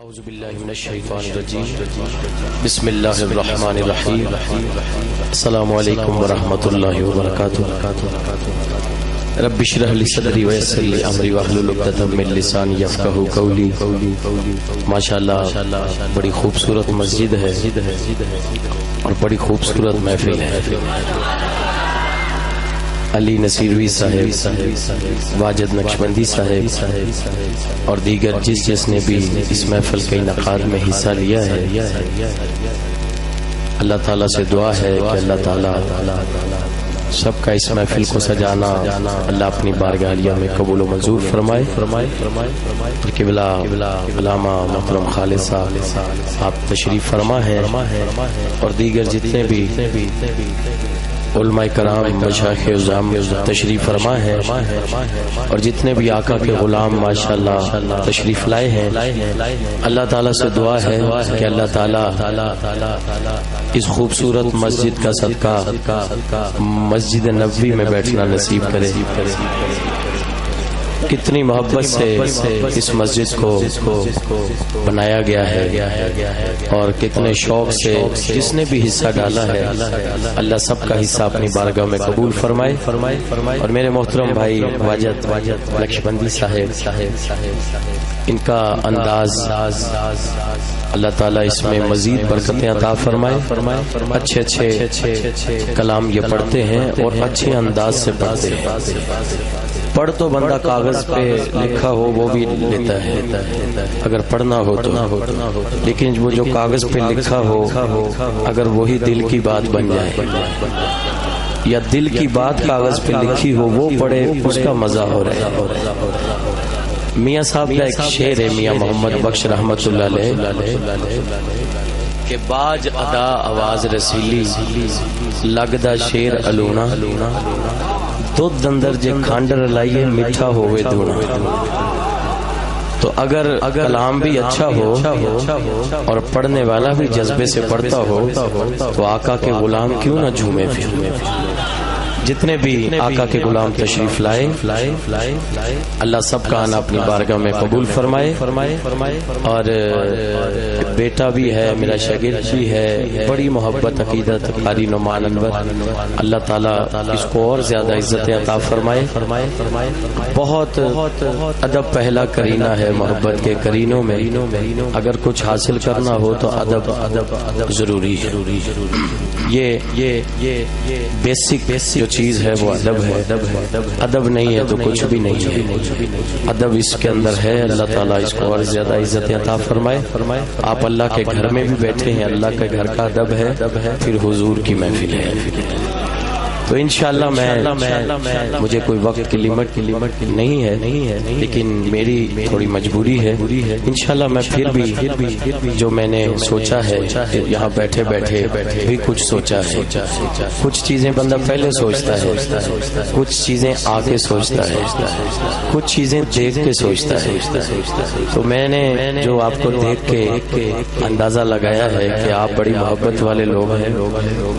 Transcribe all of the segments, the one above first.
اعوذ باللہ من الشیطان الرجیم بسم اللہ الرحمن الرحیم السلام علیکم ورحمۃ اللہ وبرکاتہ رب اشرح لی صدری ویسر لی امری واحلل عقدۃ من لسانی یفقہوا قولی ماشاءاللہ بڑی خوبصورت مسجد ہے اور بڑی خوبصورت محفل ہے۔ علی نصیروی صاحب، واجد نقشبندی صاحب اور دیگر جس نے بھی اس محفل کے انعقاد میں حصہ لیا ہے، اللہ تعالیٰ سے دعا ہے کہ اللہ تعالیٰ سب کا اس محفل کو سجانا اللہ اپنی بارگاہ عالیہ میں قبول و منظور فرمائے۔ قبلہ علامہ محترم خالد صاحب آپ تشریف فرما ہے اور دیگر جتنے بھی علماء کرام مشایخ عظام تشریف فرما ہے اور جتنے بھی آقا کے غلام ماشاءاللہ تشریف لائے ہیں، اللہ تعالیٰ سے دعا ہے کہ اللہ تعالیٰ اس خوبصورت مسجد کا صدقہ مسجد نبوی میں بیٹھنا نصیب کرے۔ کتنی محبت سے اس مسجد کو بنایا گیا ہے اور کتنے شوق سے جس نے بھی حصہ ڈالا ہے، اللہ سب کا حصہ اپنی بارگاہ میں قبول فرمائے۔ اور میرے محترم بھائی واجد نقشبندی صاحب، ان کا انداز اللہ تعالیٰ اس میں مزید برکتیں عطا فرمائے۔ اچھے کلام یہ پڑھتے ہیں اور اچھے انداز سے پڑھتے ہیں۔ پڑھ تو بندہ کاغذ پہ لکھا ہو وہ بھی لیتا ہے اگر پڑھنا ہو تو، لیکن وہ جو کاغذ پہ لکھا ہو اگر وہی دل کی بات بن جائے یا دل کی بات کاغذ پہ لکھی ہو وہ پڑھے، اس کا مزہ ہو رہا ہے۔ میاں صاحب کا ایک شعر ہے، میاں محمد بخش رحمت اللہ علیہ، کہ باج ادا آواز رسیلی لگدا شیر الونا دودھ اندر جے کھانڈ رلائیے میٹھا ہوئے دونا۔ تو اگر کلام بھی اچھا ہو اور پڑھنے والا بھی جذبے سے پڑھتا ہو تو آقا کے غلام کیوں نہ جھومے پھر۔ جتنے بھی آقا کے غلام تشریف لائے اللہ سب کا آنا اپنی بارگاہ میں قبول فرمائے۔ اور بیٹا بھی ہے، میرا شاگرد بھی ہے، بڑی محبت عقیدت قاری نعمان انور، اللہ تعالیٰ اس کو اور زیادہ عزت عطا فرمائے۔ بہت ادب پہلا کرینہ ہے محبت کے کرینوں میں، اگر کچھ حاصل کرنا ہو تو ادب ضروری ہے۔ یہ بیسک جو چیز ہے وہ ادب ہے، ادب نہیں ہے تو کچھ بھی نہیں ہے۔ ادب اس کے اندر ہے، اللہ تعالیٰ اس کو اور زیادہ عزت عطا فرمائے۔ آپ اللہ کے گھر میں بھی بیٹھے ہیں، اللہ کے گھر کا ادب ہے، پھر حضور کی محفل ہے۔ تو انشاءاللہ میں مجھے کوئی وقت کی لمٹ نہیں ہے، لیکن میری تھوڑی مجبوری ہے۔ انشاءاللہ میں پھر بھی جو میں نے سوچا ہے یہاں بیٹھے بھی کچھ سوچا ہے۔ کچھ چیزیں بندہ پہلے سوچتا ہے، کچھ چیزیں آگے سوچتا ہے، کچھ چیزیں دیکھ کے سوچتا ہے۔ تو میں نے جو آپ کو دیکھ کے اندازہ لگایا ہے کہ آپ بڑی محبت والے لوگ ہیں،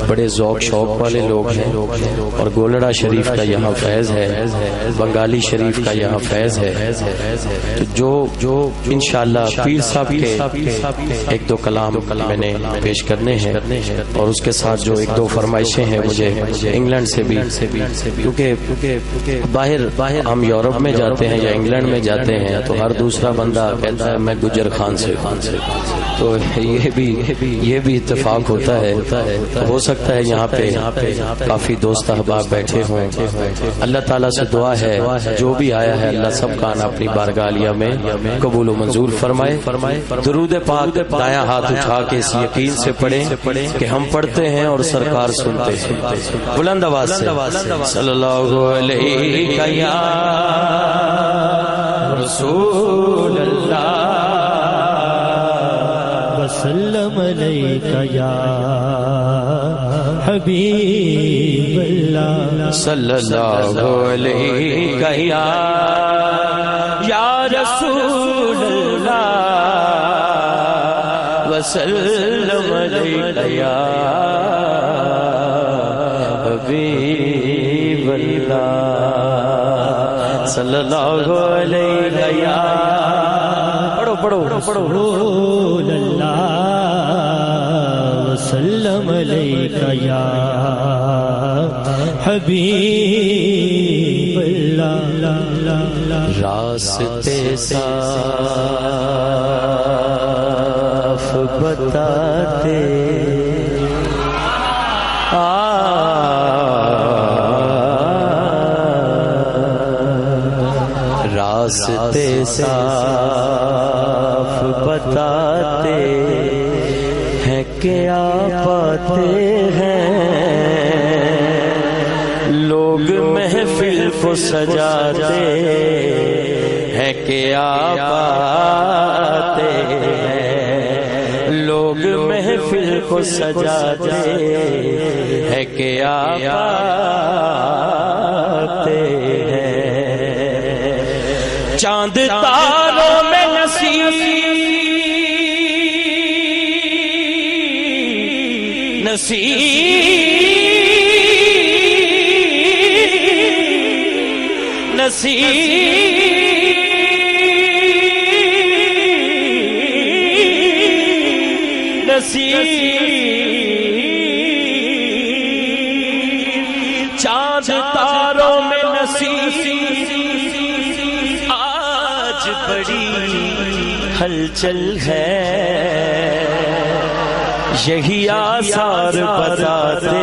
بڑے ذوق شوق والے لوگ ہیں اور گولڑا شریف کا یہاں فیض ہے، بنگالی شریف کا یہاں فیض ہے۔ جو انشاءاللہ پیر صاحب کے ایک دو کلام میں نے پیش کرنے ہیں اور اس کے ساتھ جو ایک دو فرمائشیں ہیں مجھے انگلینڈ سے بھی، کیونکہ باہر ہم یورپ میں جاتے ہیں یا انگلینڈ میں جاتے ہیں تو ہر دوسرا بندہ کہتا ہے میں گجر خان سے، تو یہ بھی اتفاق ہوتا ہے۔ ہو سکتا ہے یہاں پہ کافی دوست احباب بیٹھے ہوں۔ اللہ تعالیٰ سے دعا ہے جو بھی آیا ہے اللہ سب کا آنا اپنی بارگاہ عالیہ میں قبول و منظور فرمائے۔ درود پاک دایاں ہاتھ اٹھا کے اس یقین سے پڑھیں کہ ہم پڑھتے ہیں اور سرکار سنتے ہیں۔ بلند آواز سے صلی اللہ علیہ یا رسول اللہ وسلم علیکہ یا حبیب اللہ صلی اللہ علیہ یا رسول اللہ وسلم علیہ یا حبیب اللہ صلی اللہ علیہ رسول اللہ وسلم علیکہ یا حبیب اللہ راستے صاف بتاتے راستے صاف بتاتے ہیں کہ آپ آتے ہیں لوگ محفل کو سجاتے ہیں کہ آپ آتے ہیں لوگ محفل کو سجاتے ہیں کہ آپ آتے ہیں چاند تاروں میں نصیب چاند تاروں میں نصیب آج بڑی ہلچل ہے یہی آثار بتاتے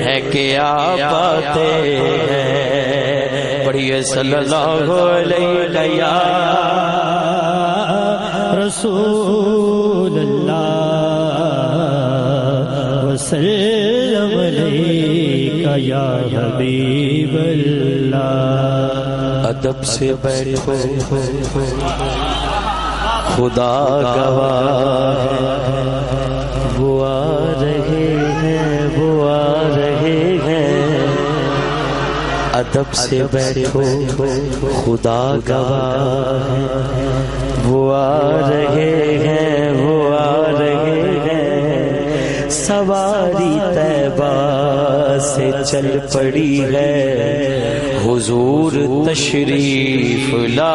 ہیں کہ آپ آتے ہیں پڑھیے صلی اللہ علیہ یا رسول اللہ وسلم علیکہ یا حبیب اللہ ادب سے بیٹھو خدا گواہ وہ آ رہے ہیں ادب سے بیٹھو خدا گواہ وہ آ رہے ہیں سواری طیبہ سے چل پڑی ہے حضور تشریف لا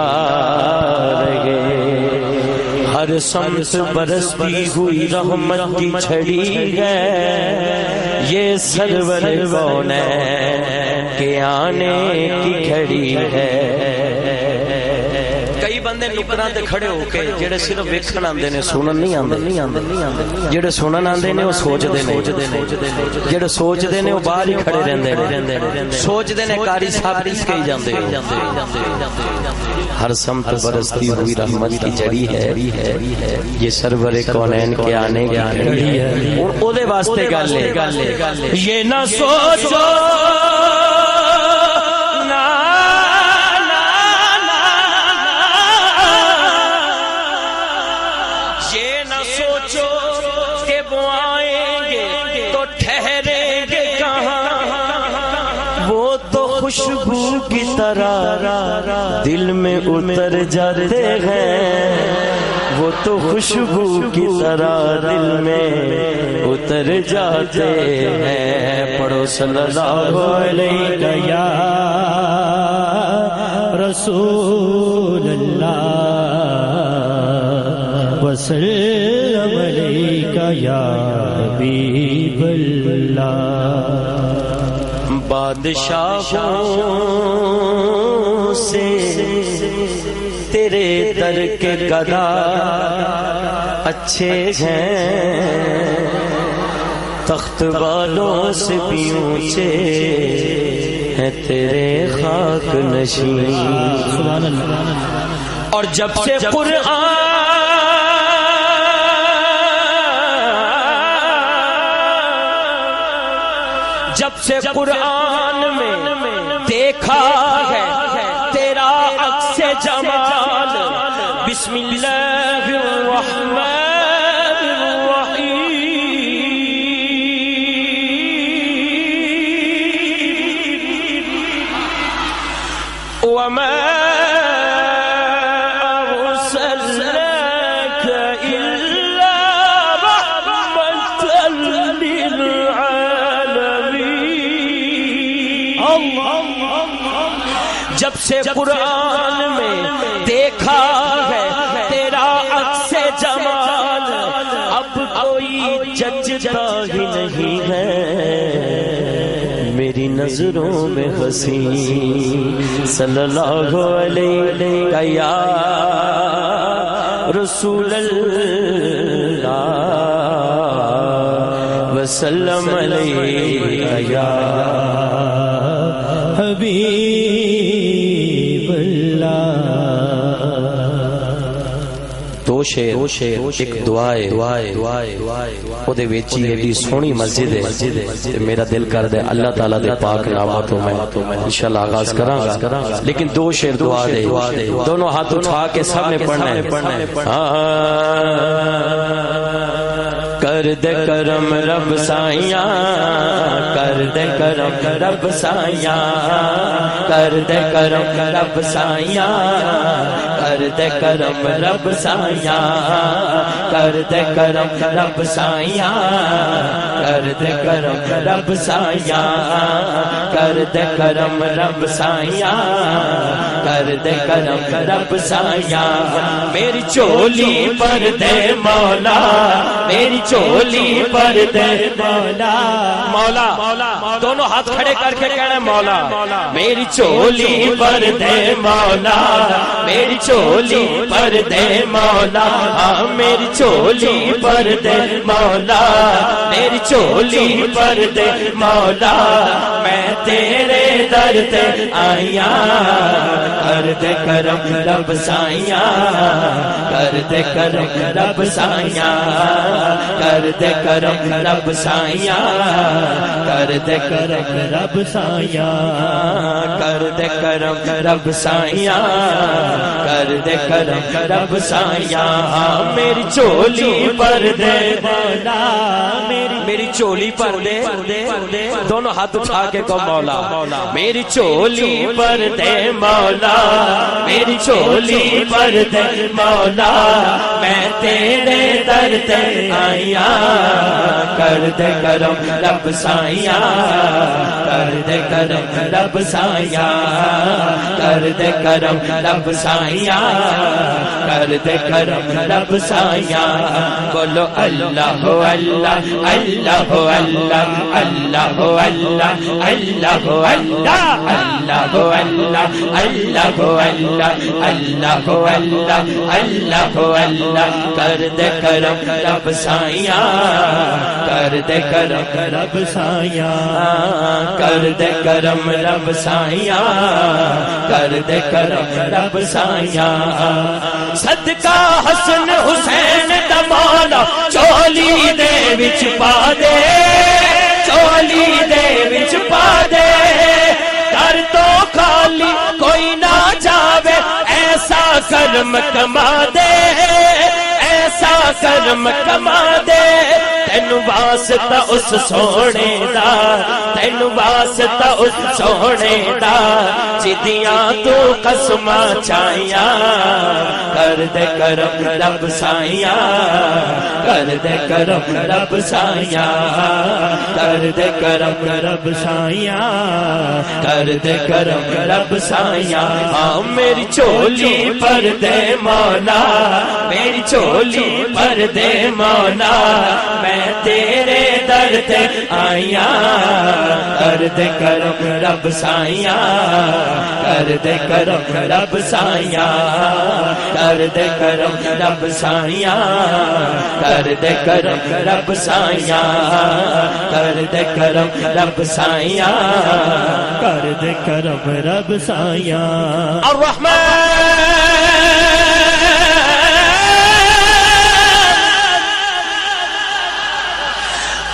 رہے ہر سمت برستی ہوئی رحمت کی چھڑی ہے یہ سرور کونین کے آنے کی گھڑی ہے کئی بندے نکراں تے کھڑے ہو کے جڑے صرف ویکھن آندے نے سنن نہیں آندے جڑے سنن آندے نے وہ سوچدے نے جڑے سوچدے نے وہ باہر ہی کھڑے رہندے نے سوچدے نے قاری صاحب کس کہی جاندے ہر سمت برستی ہوئی رحمت کی جڑی ہے یہ سرور کونین کے آنے کی گھڑی ہے اور او دے واسطے گل ہے یہ نہ سوچو خوشبو کی طرح دل میں اتر جاتے ہیں وہ تو خوشبو کی طرح دل میں اتر جاتے ہیں پڑھو صلی اللہ علیہ یا رسول اللہ وسلم علیکہ یا حبیب اللہ بادشاہوں سے تیرے در کے گدا اچھے ہیں تخت والوں سے بھی اونچے ہیں تیرے خاک نشین اور جب سے قرآن میں دیکھا ہے تیرا عکس جمال بسم اللہ الرحمن الرحیم وما جب سے قرآن میں دیکھا ہے تیرا جچتا ہی نہیں ہے میری نظروں میں حسین صلی اللہ علیہ یا رسول اللہ وسلم علیہ یا حبیب اللہ. دو شیر ایک دعائے او دے ویچی ایڈی سونی مسجد ہے میرا دل کر دے اللہ تعالیٰ دے پاک ناماتوں میں انشاءاللہ آغاز کراں گا لیکن دو شیر دعا دے دونوں ہاتھ اٹھا کے سب نے پڑھنا ہے. کر دے کرم رب سائیاں کر دے کرم رب سائیاں کر دے کرم رب سائیاں کر دے کرم رب سائیاں کر دے کرم رب سائیاں کر دے کرم رب سائیاں کر دے کرم رب سائیاں کر دے کرم رب سائیاں. میری چولی پر دے مولا میری چولی پر دے مولا مولا دونوں ہاتھ کھڑے کر کے کہنا مولا میری چولی پر دے مولا میری چولی پر دے مولا میری چولی پر دے مولا میری چولی پر دے مولا میں تیرے در تے آیا کر دے کرم رب سائیاں کر دے کرم رب سائیاں کر دے کرم رب سائیاں کر دے کرم رب سائیاں کر دے کرم رب سائیاں کر دے کرم رب سائیاں. میری چولی پر دے مولا میری چولی پر دے دونوں ہاتھ اٹھا کے کو مولا میری چولی پر دے مولا میری چولی پر دے مولا میں تیرے در تے آیا کر دے کرم رب سائیاں کر دے کرم رب سائیاں کر دے کرم رب سائیاں کر دے کرم رب سائیاں. بولو اللہ اللہ اللہ اللہ اللہ اللہ اللہ اللہ اللہ اللہ اللہ اللہ اللہ اللہ اللہ کر دے کرم رب سائیاں کر دے کرم رب سائیاں کر دے کرم رب سائیاں کر دے کرم رب سائیاں. صدقہ حسن حسین دا مولا چولی دے وچ پا دے چولی دے وچ پا دے کر تو خالی کوئی نہ جاوے ایسا کرم کما دے ایسا کرم کما دے تینو واسطہ اس سونے دا تینو واسطہ اس سونے دا جدیاں تو قسماں چاہیاں کر دے کرم رب سائیاں کر دے کرم رب سائیاں کر دے کرم رب سائیاں کر دے کرم رب سائیاں. میری چولی پر دے مولا میری چولی پر دے مولا میں تیرے در تے آیا کر دے کرم رب سائیاں کر دے کرم رب سائیاں کر دے کرم رب سائیاں کر دے کرم رب سائیاں کر دے کرم رب سائیاں کر دے کرم رب سائیاں.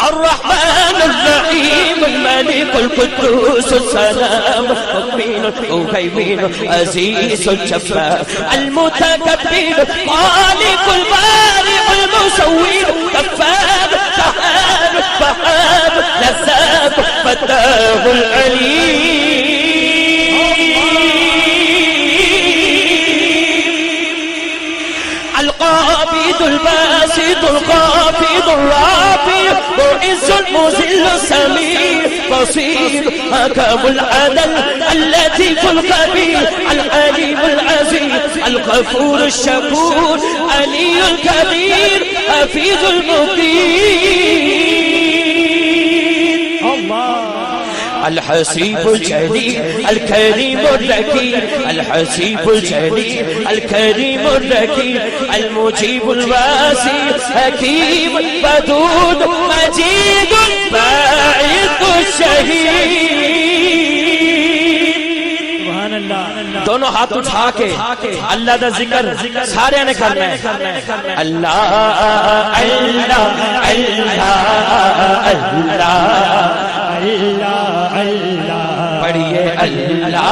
الرحمن الرحيم الملك القدوس السلام المؤمن المهيمن العزيز الجبار المتكبر خالق البارئ المصور كفار قهار بهار لذاب فتاه العليم القابض الباسط الخافض الرافع معز المذل السميع بصير حكم العدل اللطيف الخبير العليم العزيز الغفور الشكور علي الكبير حفيظ المقيم الحسيب الجليل الكريم الرقيب الحسيب الجليل الكريم الرقيب المجيب الواسع حكيم ودود مجيد باعث الشهيد. دونوں ہاتھ اٹھا کے اللہ دا ذکر سارے نے کرنا ہے. اللہ اللہ اللہ اللہ اللہ اللہ پڑھیے اللہ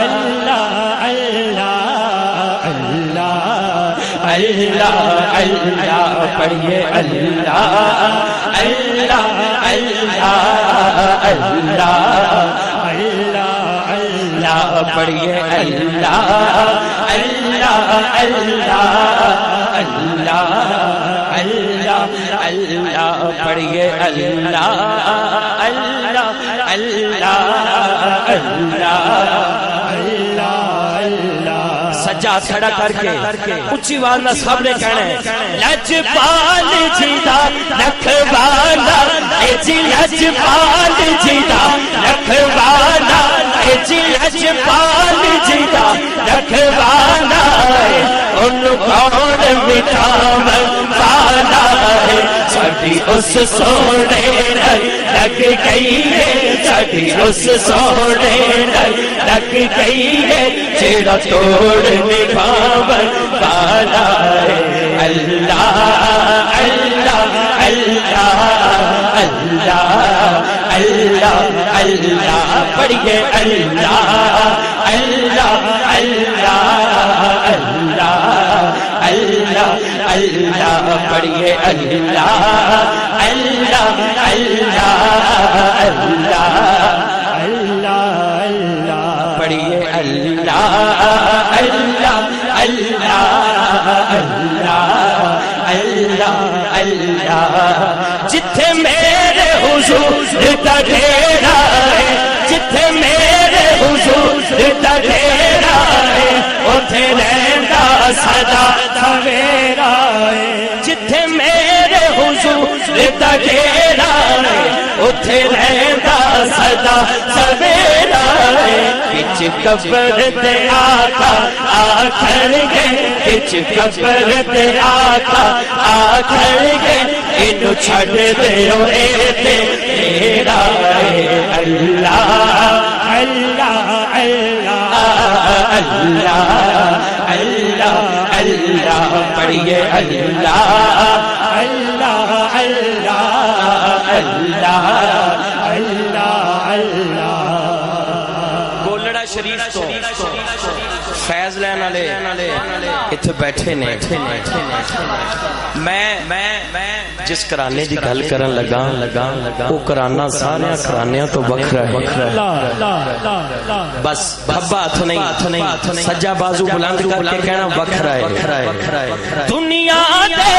اللہ اللہ اللہ اللہ اللہ پڑھیے اللہ اللہ اللہ اللہ اللہ پڑھیے اللہ اللہ اللہ اللہ اللہ اللہ پڑھیے اللہ اللہ اللہ اللہ اللہ. سجاد کھڑا کر کے اچھی آواز میں سب نے کہنا ہے لجپال جی دا رکھوالا اے جی لجپال جی دا رکھوالا اے جی لجپال جی دا رکھوالا ان کون مٹھاون والا ہے ساڈی اس سونے لگ گئی ہے ساڈی اس سونے لگ گئی ہے جیڑا توڑ نبھاون والا ہے. اللہ اللہ اللہ اللہ اللہ اللہ پڑھیے اللہ اللہ اللہ اللہ اللہ اللہ پڑھیے اللہ اللہ اللہ اللہ اللہ اللہ پڑھیے اللہ اللہ اللہ اللہ اللہ اللہ. جتھے میرے حضور دا ڈیرا ہے جتھے میرے حضور دا ڈیرا ہے اوتھے رہندا سدا سویرا ہے. جتھے میرے حضور دا ڈیرا ہے اوتھے رہندا سدا سویرا ہے. وچ قبر تے آقا آکھن گے وچ قبر تے آقا آکھن گے اینو چھڈ دیو اے تے تیرا ہے. اللہ اللہ اللہ اللہ اللہ اللہ پڑھیے اللہ اللہ اللہ اللہ اللہ اللہ. گولڑا شریف تو فیض لین والے اتنے بیٹھے نے. میں جس کرانے دی گل کرن لگا وہ کرانا سارے کرانیاں تو وکھرا ہے. بس بھبا ہاتھ نہیں سجا بازو بلند کر کے کہنا وکھرا ہے. دنیا دے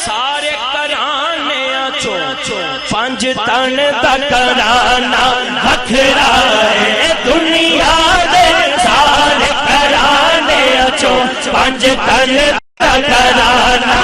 سارے کرانیاں چوں پنج تن دا کرانا وکھرا ہے. دنیا دے سارے کرانیاں چوں پنج تن دا کرانا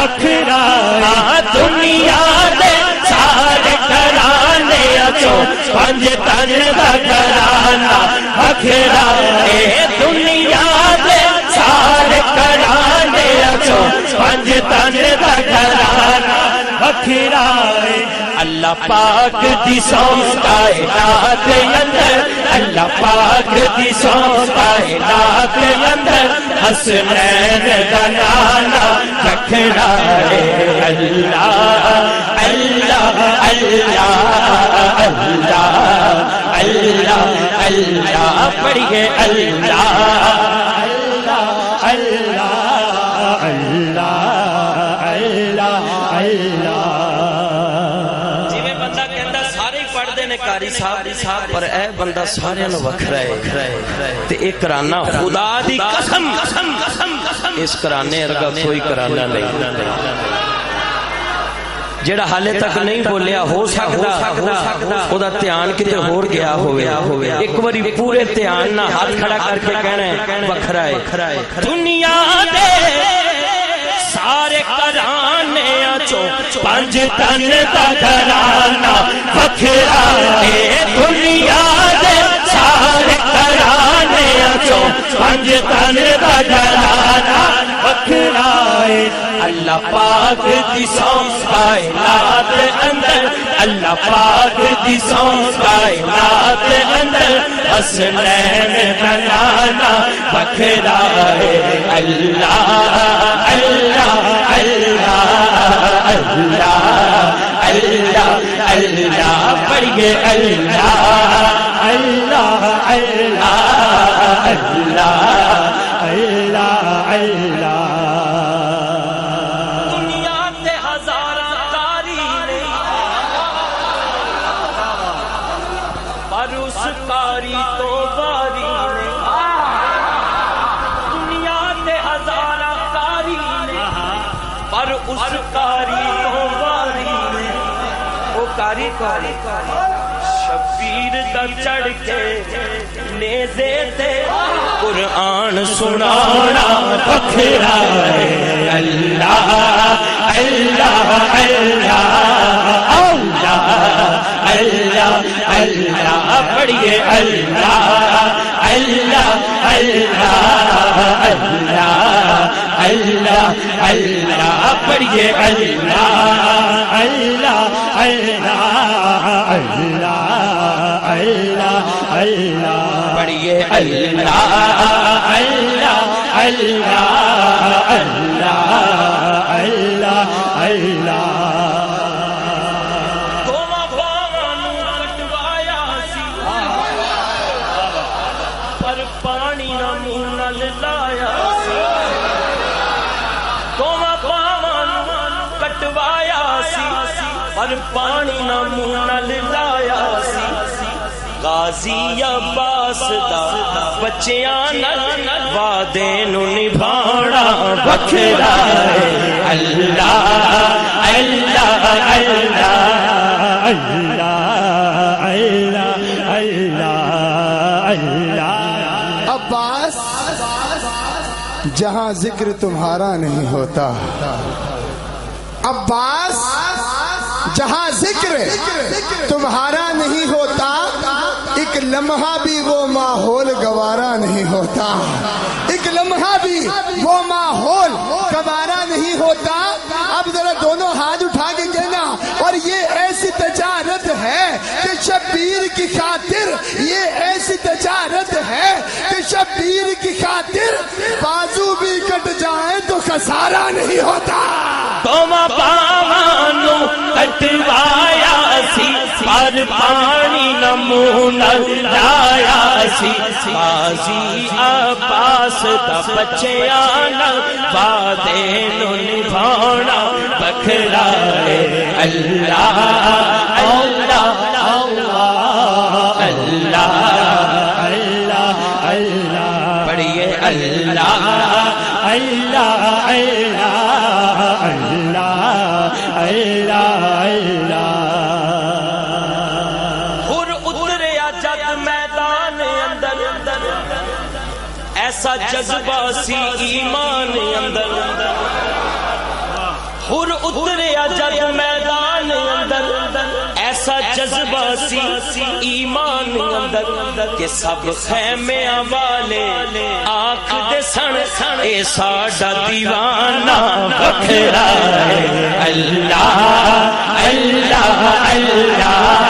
وکھرا ہے. دنیا دے سارے کرانیاں چوں پنج تن دا کرانا وکھرا ہے. دنیا دے سارے کرانیاں چوں پنج تن دا کرانا وکھرا ہے. اللہ پاک دی سو کائنات اندر اللہ پاک دی سو کائنات اندر حسنین دا نانا رکھنا ہے. اللہ اللہ اللہ اللہ اللہ اللہ پڑھیے اللہ اللہ اللہ اللہ اللہ. قاری صاحب پر اے بندہ سارے نو وکھرا ہے تے ایک کرانا خدا دی قسم اس کرانے ارگا کوئی کرانا نہیں. جڑا حالے تک نہیں بولیا ہو سکتا او دا دھیان کتے ہور گیا ہوئے. ایک باری پورے دھیان نہ ہاتھ کھڑا کر کے کہنا ہے وکھرا ہے. دنیا دے سارے کرانے چوں پنج تن دا گھرانہ وکھرا ہے دنیا دے سارے گھرانے چوں پنج تن دا گھرانہ وکھرا ہے اللہ پاک دی سون کائنات اندر اللہ پاک دی سون کائنات اندر حسنین بنانا وکھرا ہے اللہ اللہ اللہ اللہ اللہ اللہ پڑھیے اللہ اللہ اللہ اللہ اللہ اللہ شبیر دا چڑھ کے نیزے تے قرآن سنانا وکھرا ہے اللہ اللہ اللہ اللہ اللہ اللہ پڑھیے اللہ اللہ اللہ اللہ اللہ اللہ پڑھیے اللہ اللہ اللہ اللہ اللہ اللہ پڑھیے اللہ اللہ اللہ اللہ اللہ اللہ پانی نہ منہ نال لایا سی غازی عباس دا بچیاں نال وعدے نو نبھانا وکھرا ہے اللہ اللہ اللہ اللہ اللہ اللہ عباس جہاں ذکر تمہارا نہیں ہوتا عباس جہاں ذکر تمہارا نہیں ہوتا ایک لمحہ بھی وہ ماحول گوارا نہیں ہوتا ایک لمحہ بھی وہ ماحول گوارا نہیں ہوتا اب ذرا دونوں ہاتھ اٹھا کے کہنا اور یہ ایسی تجارت ہے کہ شبیر کی خاطر یہ ایسی تجارت ہے کہ شبیر کی خاطر بازو بھی کٹ جائیں تو خسارہ نہیں ہوتا توما پاوانو کٹوایا سی پر پانی نمونہ لایا سی غازی عباس دا بچیاں وعدے نو نبھانا وکھرا ہے اللہ اللہ اللہ اللہ اللہ پڑھیے اللہ اللہ اللہ اللہ اللہ ہر اتریا جگ میدان اندر ایسا جذبہ سی ایمان اندر ہر اتریا جگ میدان اندر ایسا جذبہ سی ایمان اندر کہ سب خیمیاں والے آنکھ دے سن اے ساڈا دیوانہ وکھرا ہے اللہ اللہ اللہ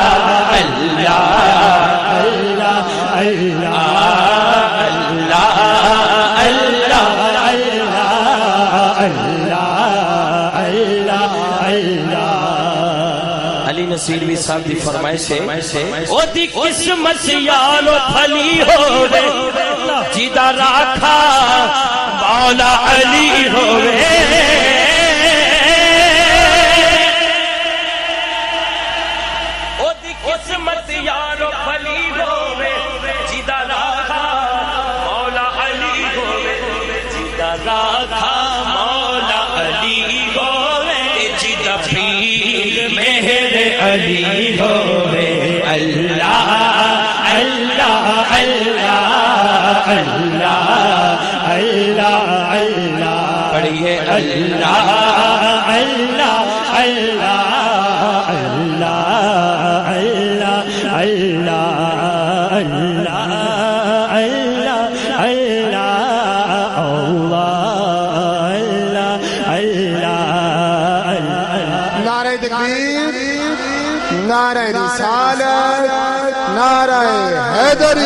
اللہ اللہ علی نصیروی صاحب دی فرمائش ہے او دی قسمت یارو پھلی ہوئے جیدہ راکھا مولا علی ہوئے او دی قسمت یارو پھلی ہوئے جیدہ راکھا مولا علی ہوئے جیدہ راکھا مولا علی ہوئے جیدہ پیر مہر علی ہوئے اللہ اللہ اللہ اللہ اللہ اللہ پڑھیے اللہ اللہ اللہ اللہ اللہ اللہ اللہ نعرہ تکبیر، نعرہ رسالت، نعرہ حیدری۔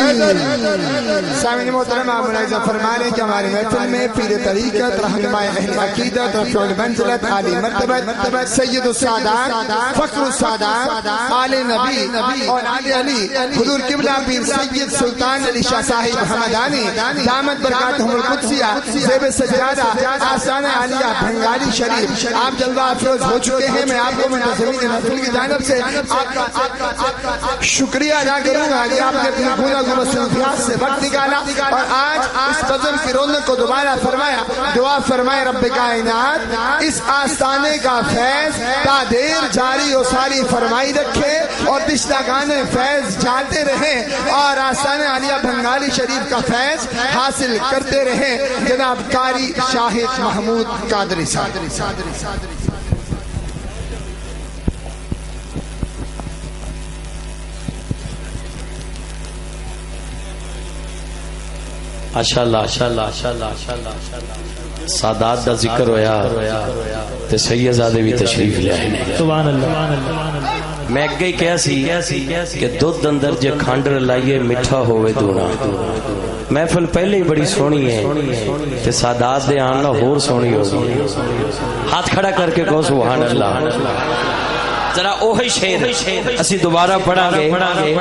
سامعین محترم، آپ ملاحظہ فرمانے کہ ہماری محفل میں پیر طریقت، رہنما اہل عقیدت، رفیع المنزلت، عالی مرتبت، سید السادات، فخر السادات، آل نبی اور آل علی، حضور قبلہ پیر سید سلطان علی شاہ صاحب حمدانی دامت برکاتہم القدسیہ زیب سجادہ آستانہ عالیہ بھنگاری شریف، آپ جلوہ افروز ہو چکے ہیں۔ میں آپ کو منتظمین محفل کی جانب سے آپ کا شکریہ ادا کروں گا کہ آپ نے اپنی گناہ و مصروفیات سے وقت نکالا اور آج اس بزم کی رونق کو دوبارہ فرمایا۔ دعا فرمائے رب کائنات اس آستانے کا فیض تا دیر جاری و ساری فرمائی رکھے اور دشتہ گانے فیض جالتے رہیں اور آستانہ عالیہ بھنگاری شریف کا فیض حاصل کرتے رہیں۔ جناب قاری شاہد محمود قادری صاحب۔ ماشاءاللہ سادات دا ذکر ہویا تے سیدزادے بھی تشریف لے آئے۔ سبحان اللہ۔ میں اگے ہی کہا سی کہ دودھ اندر جے کھانڈر لائیے میٹھا ہوئے دونا۔ محفل پہلے ہی بڑی سونی ہے تے سادات دے آنا ہور سونی ہوگی۔ ہاتھ کھڑا کر کے کہو سبحان اللہ۔ ذرا اوہی شیر اسی دوبارہ پڑھا گے۔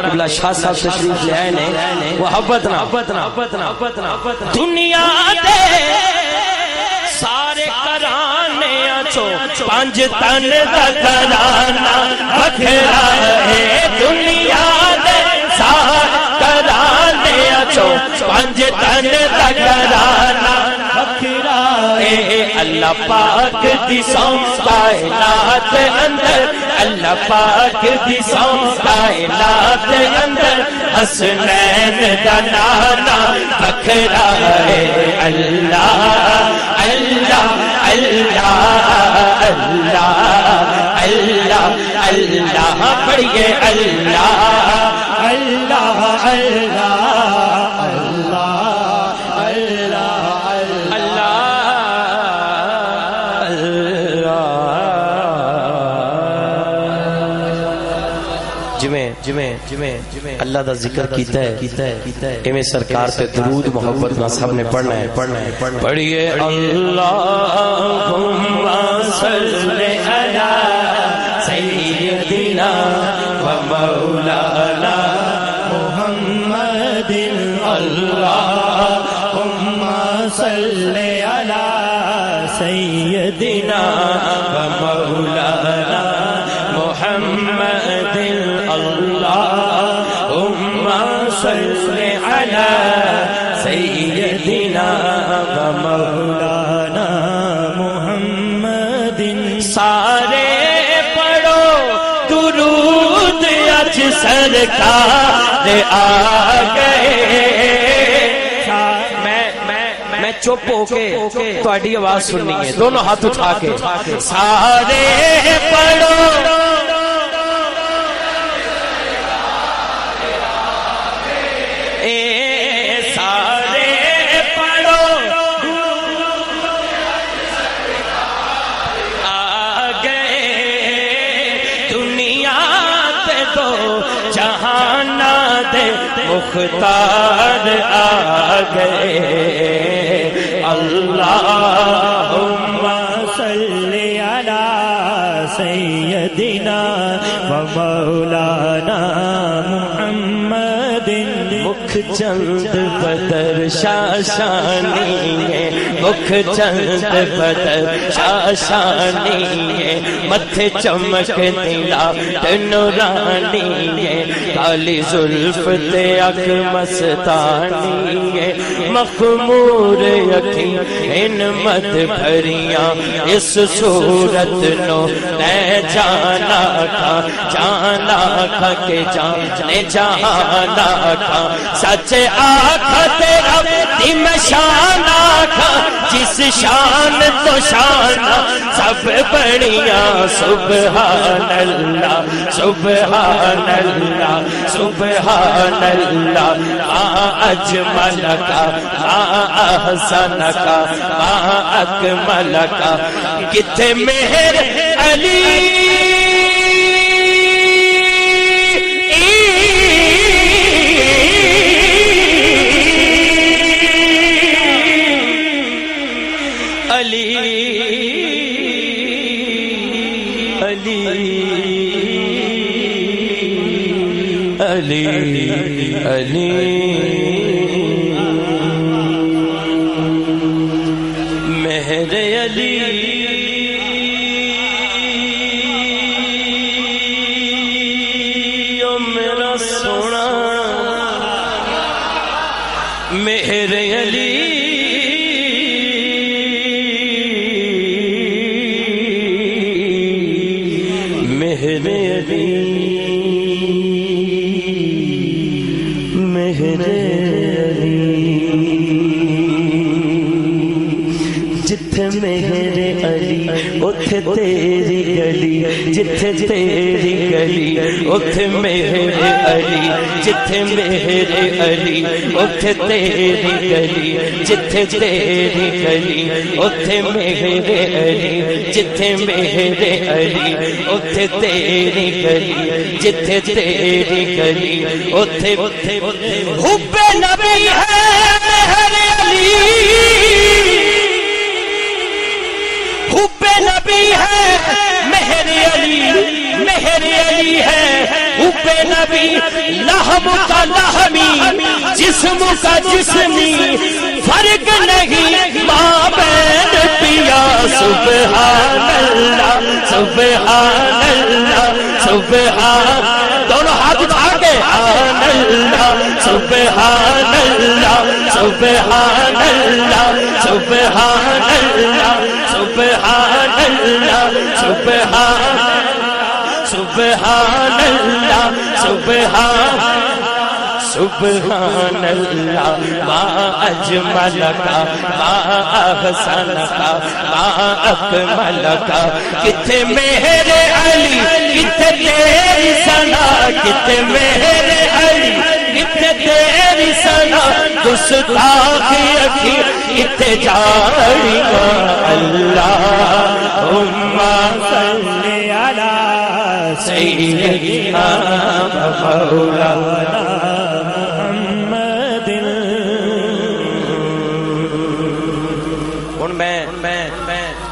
قبلہ شاہ صاحب تشریف لے آئے نے محبت نہ دنیا دے سارے کرانے چو پانچ تن دا کرانا بکھرا ہے۔ دنیا دے سارے کرانے چو پانچ تن دا کرانا بکھرا ہے۔ اللہ پاک دی سو کائنات اندر، اللہ پاک دی سو کائنات اندر حسنین دا نانا بکھرا ہے۔ اللہ اللہ اللہ اللہ اللہ اللہ پڑھیے اللہ اللہ اللہ اللہ دا ذکر کیتا ہے ایویں سرکار تے درود محبت نہ سب نے پڑھنا ہے پڑھیے اللہم صلی علی سیدنا و مولانا محمد۔ اللہم صلی علی سیدنا و مولانا محمد۔ اللہم صلی علی سیدنا و مولانا محمد۔ سارے پڑھو درود اج سرکار آ گئے۔ میں چپ ہو کے تہاڈی آواز سننی ہے، دونوں ہاتھ اٹھا کے سارے پڑھو مختار آ گئے۔ اللہم صلی علی سیدنا و مولانا محمد۔ مکھ چند بدر شاشانی ہے، مکھ چند بدر شاشانی ہے، متھے چمک نیلا نورانی ہے، کالی زلف تے اکھ مستانی ہے، مخمور یقین ان مت بھریاں اس صورت نو میں جانا کھا کہ جانے جہانا کھا سچ آکھا تیرا دی میں شان آکھا جس شان تو شان سب بڑیاں سبحان اللہ سبحان اللہ سبحان اللہ ما اجمل کا ما احسن کا ما اکمل کا کتھے مہر علی علی علی مہر علی او میرا سونا مہر علی مہر علی مہر علی جتھے مہر علی اتھے تیری گلی جتھے تیری گلی اتھے مہر علی جتھے مہر علی اتھے تیری گلی جتھے تیری گلی اتھے مہر علی جتھے مہر علی اتھے تیری گلی جتھے تیری گلی اتھے حب نبی ہے مہر علی حب نبی ہے مہر علی مہر علی ہے حب نبی لہم کا لہمی جسم کا جسمی فرق نہیں ماں بین پیا سبحان اللہ سبحان اللہ سبحان دونوں ہاتھ اٹھا کے سبحان اللہ سبحان اللہ سبحان اللہ سبحان اللہ سبحان اللہ سبحان سبحان اللہ سبحان اللہ ما اجمل کا ما احسن کا ما اکمل کا کتھے مہر علی کتھے تیری ثنا کتھے مہر علی کتھے تیری ثنا گستاخی اکھی کتھے جاری اللہم صلی علی سیدنا مولانا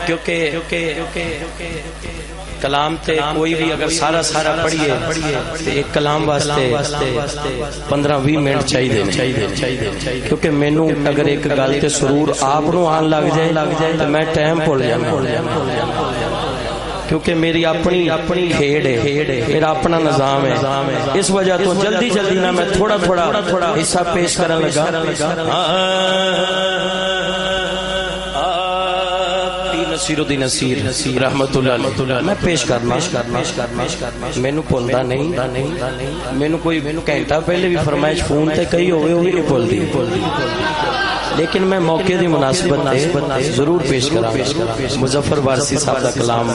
کیونکہ کلام تے کوئی بھی اگر سارا پڑھیے ایک کلام واسطے 15-20 منٹ چاہیے کیونکہ مینوں اگر ایک گل تے سرور آپ نو آن لگ جائے تو میں ٹائم بھول جانا کیونکہ میری اپنی کھیڑ ہے میرا اپنا نظام ہے اس وجہ تو جلدی نہ میں تھوڑا حصہ پیش کرنے لگا نصیر الدین نصیر رحمت اللہ علیہ میں پیش کرنا مینوں بھولدا نہیں مینوں کوئی گھنٹہ پہلے بھی فرمائش فون تے کئی ہوئے وہ بھی نہیں بھولدی لیکن میں موقع دی مناسبت ضرور پیش کراں مظفر وارسی صاحب کا کلام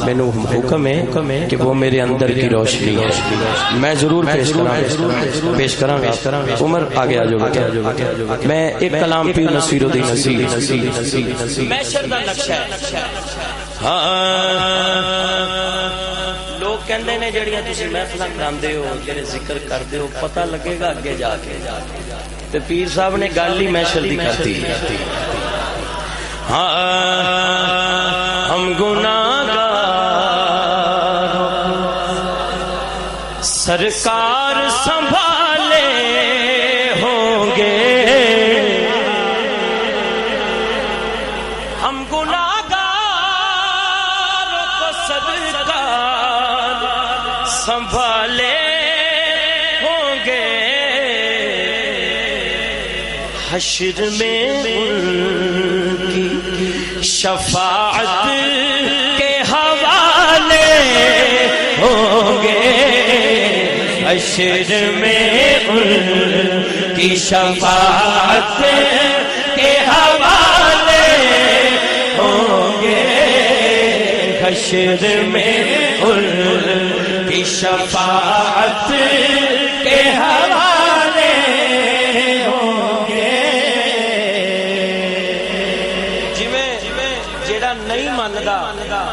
مینوں حکم ہے کہ وہ میرے اندر کی روشنی ہے میں ضرور پیش کراں گا عمر آگے آ جاؤ میں ایک کلام پیر نصیر الدین نصیر محشر دا نقشہ لوگ کہندے نے جڑیاں تسی محفلاں کراندے ہو جڑے ذکر کردے ہو پتہ لگے گا اگے جا کے تے پیر صاحب نے گل ہی محشر دی کرتی ہم گناہگار سرکار سنبھالے ہوں گے ہم گناہگار کو سرکار سنبھالے ہوں گے حشر میں ان کی شفاعت کے حوالے ہوں گے حشر میں ان کی کی شفاعت کے حوالے ہوں گے حشر میں ان کی شفاعت کے حوالے ہوں گے جیڑا نہیں ماندا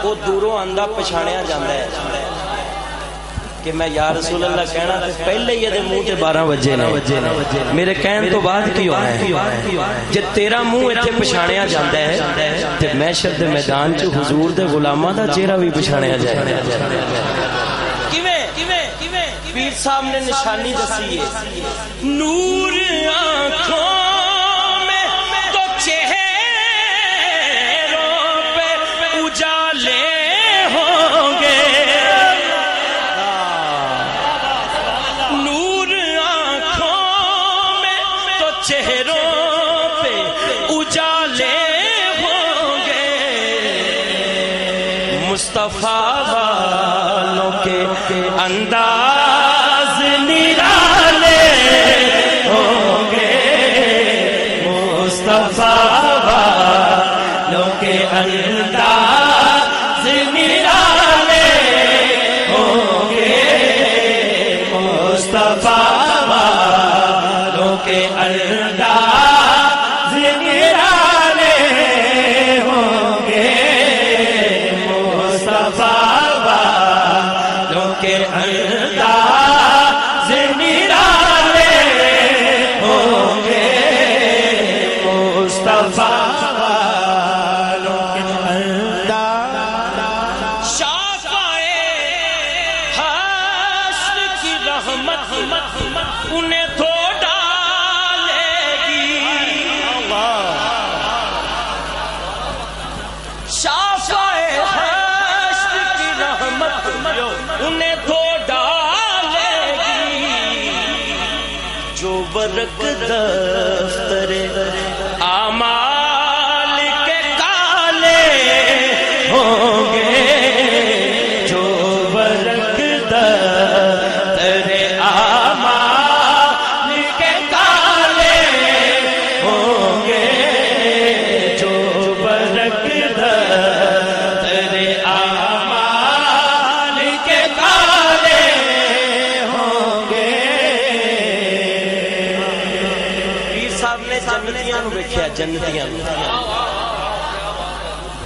وہ دوروں آندا پچھاڑیا جاندا ہے کہ میں یا رسول اللہ کہنا تے پہلے ہی دے منہ تے 12 بجے نے میرے کہن تو بعد کی ہونا ہے جے تیرا منہ ایتھے پچھاڑیا جاندا ہے تے محشر دے میدان چ حضور دے غلاماں دا چہرہ بھی پچھاڑیا جائے پیر صاحب نے نشانی دسی ہے نور آنکھوں میں تو چہروں پہ اجالے ہوں گے نور آنکھوں میں تو چہروں پہ اجالے ہوں گے مصطفیٰ والوں کے انداز نرالے ہوں گے مصطفیٰ والوں کے انداز نرالے ہوں گے مصطفیٰ والوں کے انداز نرالے ہوں گے مصطفیٰ کے انداز نرالے ہوں گے مصطفیٰ والوں کے انداز شافعِ حشر کی رحمت انہیں دھو ڈالے گی شافعِ حشر کی رحمت انہیں دھو ڈالے گی جو برق دفتر اعمال کے کالے ہوں گے جو برق دفتر اعمال کے کالے ہوں گے جو برق دفتر اعمال کے کالے ہوں گے پیر صاحب نے جنتیاں نو ویکھیا جنتیاں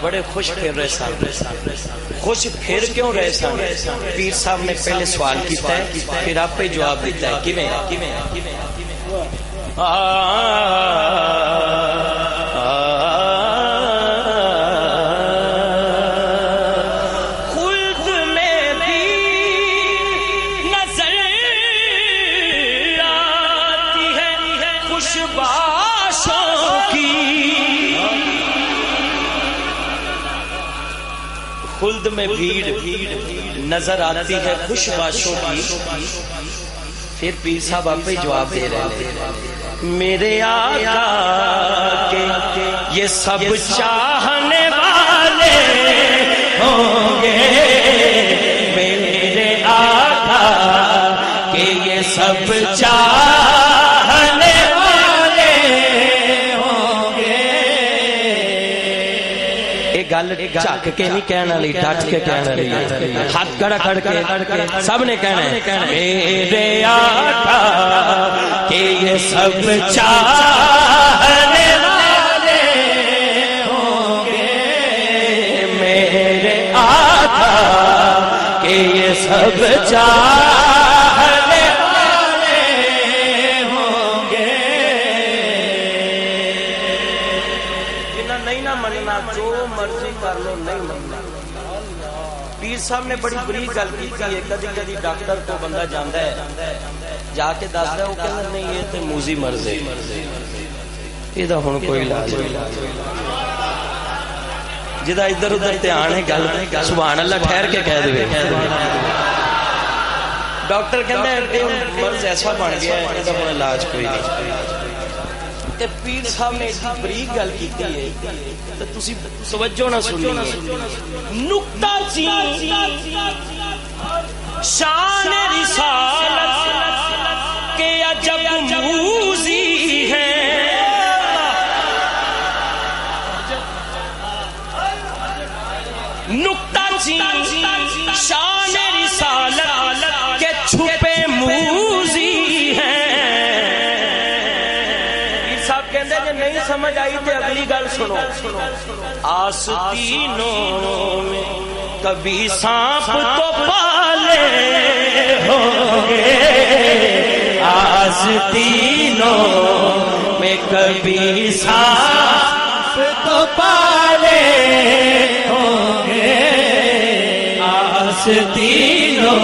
بڑے خوش پھر رہے سن خوش پھر کیوں رہے سن پیر صاحب نے پہلے سوال کیتا ہے پھر آپ پہ جواب دیتا ہے کیویں خلد میں بھی نظر آتی ہے خوش باشوں کی خلد میں بھیڑ نظر آتی ہے خوش باشوں کی پھر پیر صاحب آپ ہی جواب دے رہے ہیں میرے آقا کے یہ سب چاہنے والے ہوں گے میرے آقا کے یہ سب چاہنے والے ہوں گے ایک گل چک کے نہیں کہنا لی ڈٹ کے کہنا لی ہاتھ کڑا کڑ کے سب نے کہنا ہے میرے آقا کہ یہ سب چاہنے والے ہوں گے میرے آقا کہ یہ سب چاہنے والے ہوں گے جنہیں نہیں نہ مننا جو مرضی کر لو نہیں مننا پیر صاحب نے بڑی بری گل کی ہے کدی کدی ڈاکٹر کو بندہ جاندا ہے جا کے دسدا ہے وہ کہندا نہیں یہ تے موزی مرض ہے یہ دا ہن کوئی علاج نہیں جدا ادھر ادھر دھیان ہے گل سبحان اللہ ٹھہر کے کہہ دے ڈاکٹر کہندا ہے کہ مرض ایسا بن گیا ہے اس دا کوئی علاج کوئی نہیں تے پیر صاحب نے اتنی بریک گل کیتی ہے تے تسی توجہ نہ سنیے نقطہ چین شان رسالت کے عجب موزی ہیں، نکتہ چین شان رسالت کے چھپے موزی ہیں۔ یہ صاحب کہندے کہ نہیں سمجھ آئی تے اگلی گل سنو، آستینوں میں کبھی سانپ تو پالے ہوں گے، آستینوں میں کبھی سانپ تو پالے ہوں گے، آستینوں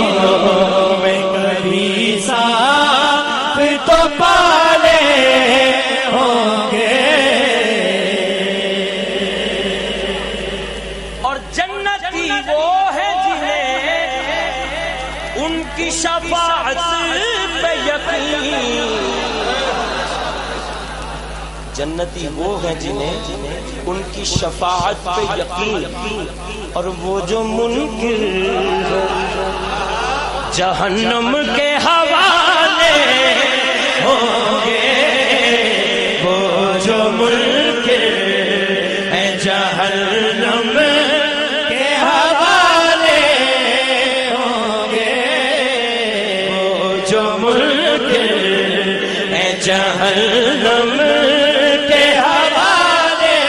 میں کبھی سانپ تو پالے ہوں گے۔ اور جنتی وہ ہے جنہیں ان کی شفاعت پہ یقین، جنتی وہ ہے جنہیں ان کی شفاعت پہ یقین، اور وہ جو منکر جہنم کے حوالے ہوں گے، وہ جو منکر ہیں جہنم کے حوالے ہوں گے، وہ جو منکر ہیں جہنم کے حوالے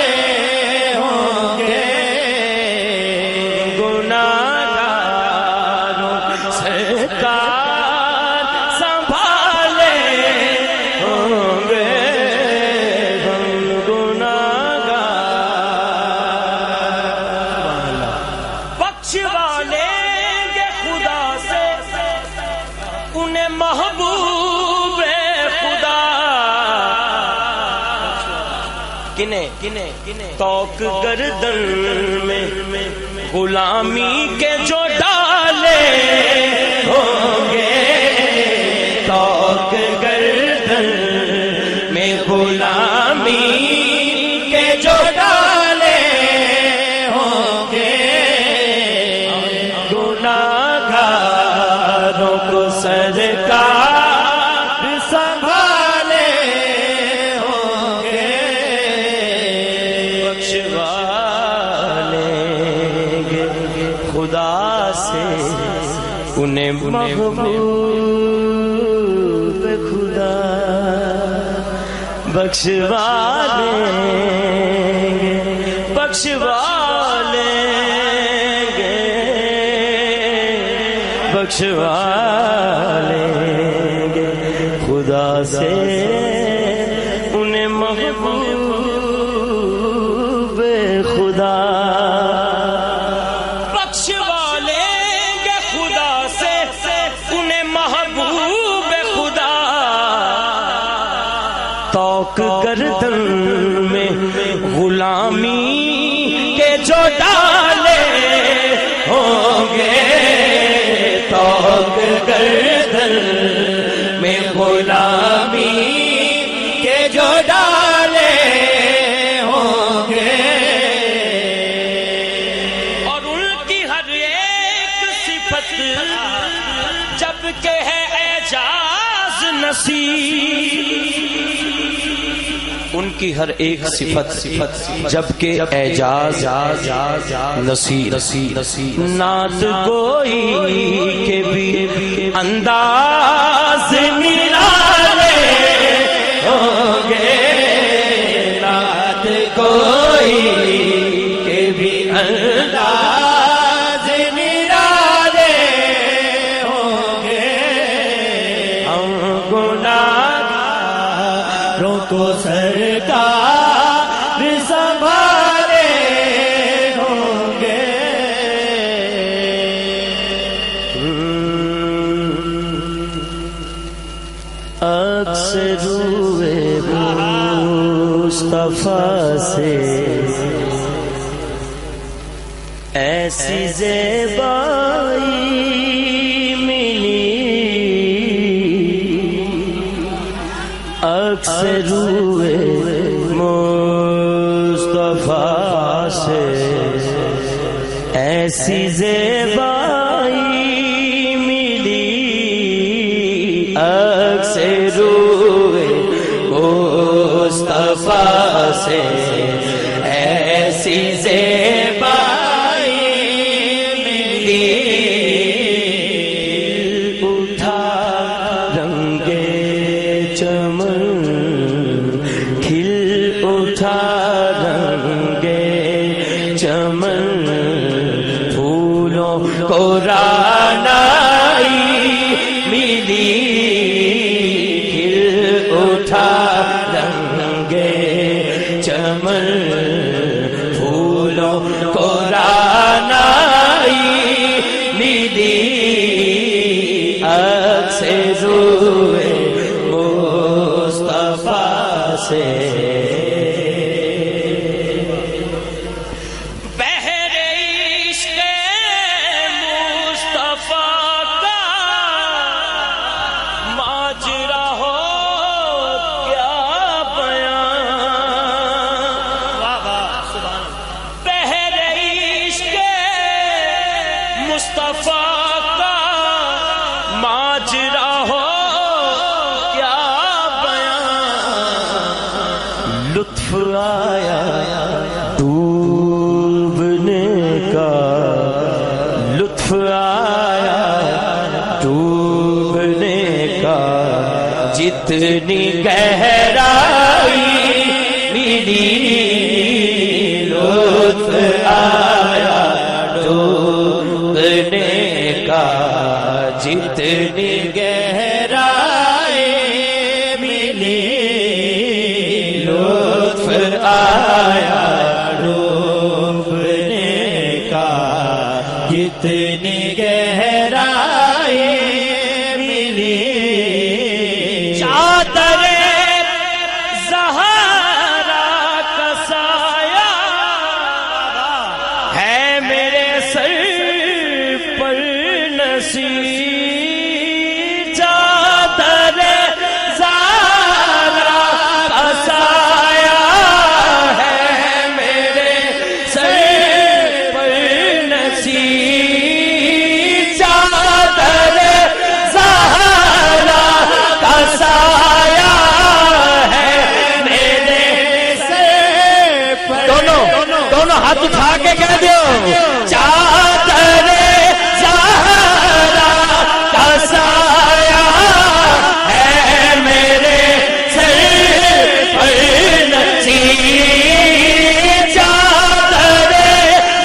ہوں گے، گناہگاروں سے کار سنبھالے ہوں گے، ہم گناہگار بخشوا لیں گے خدا سے انہیں محبوب خدا، کنے توق گردن میں غلامی کے جو ڈالے ہوں گے، توق گردن میں غلامی کے جو ڈالے ہوں گے، گناہگاروں کو سرکار سنبھالے ہوں گے، بخشوا لیں گے خدا سے انہیں محبوب خدا، بخشوا لیں گے، بخشوا لیں گے، بخشوا لیں گے خدا سے انہیں محبوب خدا، بخشوا لیں گے خدا سے انہیں محبوب خدا، توق گردن میں غلامی کے جو ڈالے ہوں گے، توق گردن میں غلامی کے جو ڈالے ہوں گے، اور ان کی ہر ایک صفت جب کہ ہے اعجاز نصیب، ان کی ہر ایک صفت جبکہ اعجاز نصیر، نعت گوئی کے بھی انداز نرالے ہوں گے، نعت گوئی کے بھی انداز نرالے ہوں گے، ہم گناہگاروں کو سرکار سنبھالے ہوں گے۔ اکثر روئے مصطفیٰ سے ایسی زیبائی ملی، اکثر روئے مصطفیٰ سے ایسی زیبائی ملی، اکثر چمن پھولوں کو رانائی ملی کھل اٹھا رنگے چمن پھولوں کو رانائی ملی عکس روئے مصطفیٰ سے لطف آیا ڈوبنے کا لطف آیا ڈوبنے کا جتنی گہرائی ملی لطف آیا ڈوبنے کا جتنی گہرائی ملی آیا ڈوبنے کا کتنی گہرائی ملی چادر زہرا کا سایہ ہے میرے سر پر نصیب چادر زہرا کا سایہ ہاتھ اٹھا کے کہہ دیو چادر زہرا کا سایہ ہے میرے سر پر نصیب چادر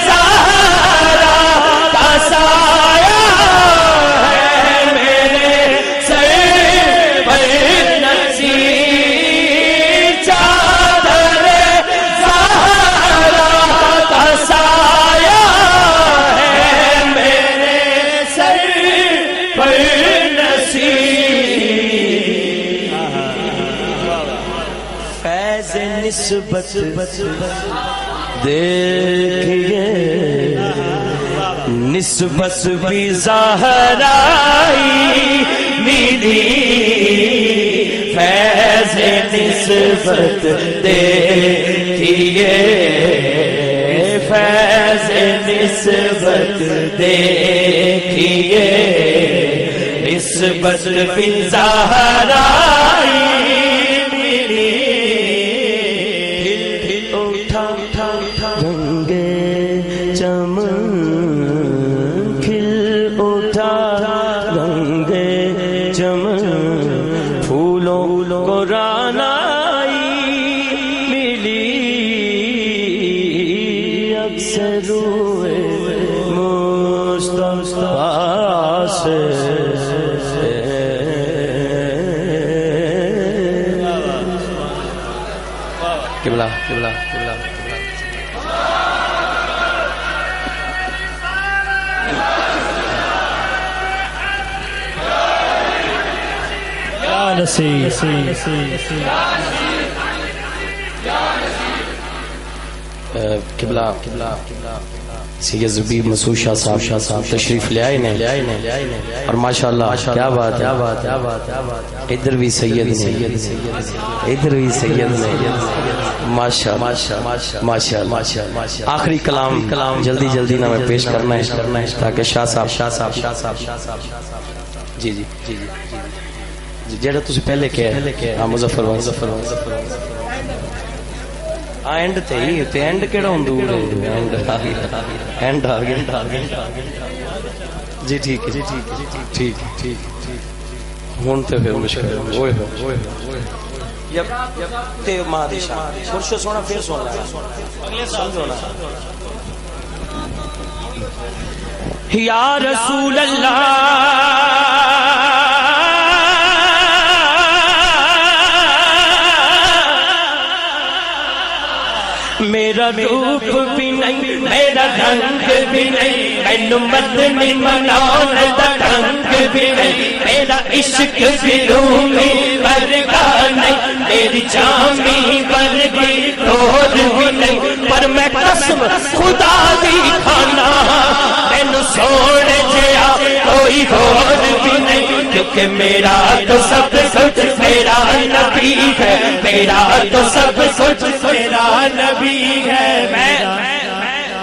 زہرا کا سایہ ہے میرے سر پر نصیب چادر سایہ ہے میرے سر پر نصیب فیض نسبت دیکھئے نسبت بھی زہرائی ملی فیض نسبت دیکھئے فیض نسبت دیکھئے نسبت بھی زہرائی ملی کھل اٹھا رنگے چمن کھل اٹھا رنگے چمن پھولوں کو رانائی ملی روئے مصطفیٰ سے قبلہ قبلہ قبلہ یا نصیر قبلہ سید زبیب مسعود شاہ صاحب تشریف لے آئے نے اور ماشاءاللہ کیا بات ہے ادھر بھی سید نے ادھر بھی سید نے ماشاءاللہ آخری کلام جلدی نہ میں پیش کرنا ہے تاکہ شاہ صاحب جی جیڑا تسی پہلے کہا مظفر اینڈ تے ہی تے اینڈ کیڑا ہوں دور ہے اینڈ آ گیا جی ٹھیک ہے ہون تے پھر مشکل اوئے یب تے ماں دی شان خرشو سونا پھر سونا اگلے سمجھو نا یا رسول اللہ میرا روپ بھی نہیں میرا رنگ بھی نہیں مینوں مدنی مناؤن دا رنگ بھی نہیں میرا عشق بھی رومی ورگا نہیں میری جامی ورگی دور بھی نہیں پر میں قسم خدا دی کھانا مینوں سونے جیا کوئی اور بھی نہیں کیونکہ میرا تو سب کچھ میرا نبی ہے میرا تو سب کچھ میرا نبی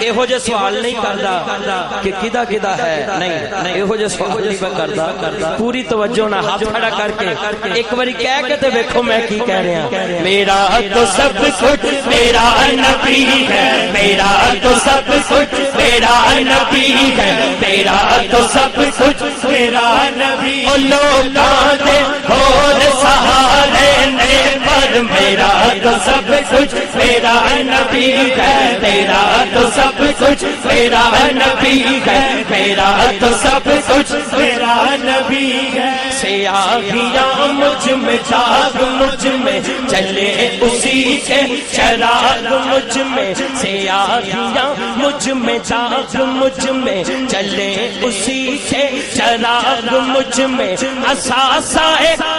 یہو جے سوال نہیں کردا کہ کدا کدا ہے نہیں یہو جے سوال نہیں کردا پوری توجہ نہ ہاتھ کھڑا کر کے ایک باری کہہ کے تے دیکھو میں کی کہہ رہا ہوں میرا تو سب کچھ میرا نبی ہے میرا تو سب کچھ میرا نبی ہے میرا تو سب کچھ میرا نبی او لوکاں دے ہور سہارے نے پر میرا تو سب کچھ میرا نبی ہے میرا تو سب کچھ میرا نبی ہے میرا تو سب کچھ میرا نبی ہے سیاہیاں مجھ میں جاگ مجھ میں چلے اسی کے چراغ مجھ میں سیاہیاں مجھ میں جاگ مجھ میں چلے اسی کے چراغ مجھ میں اساسہ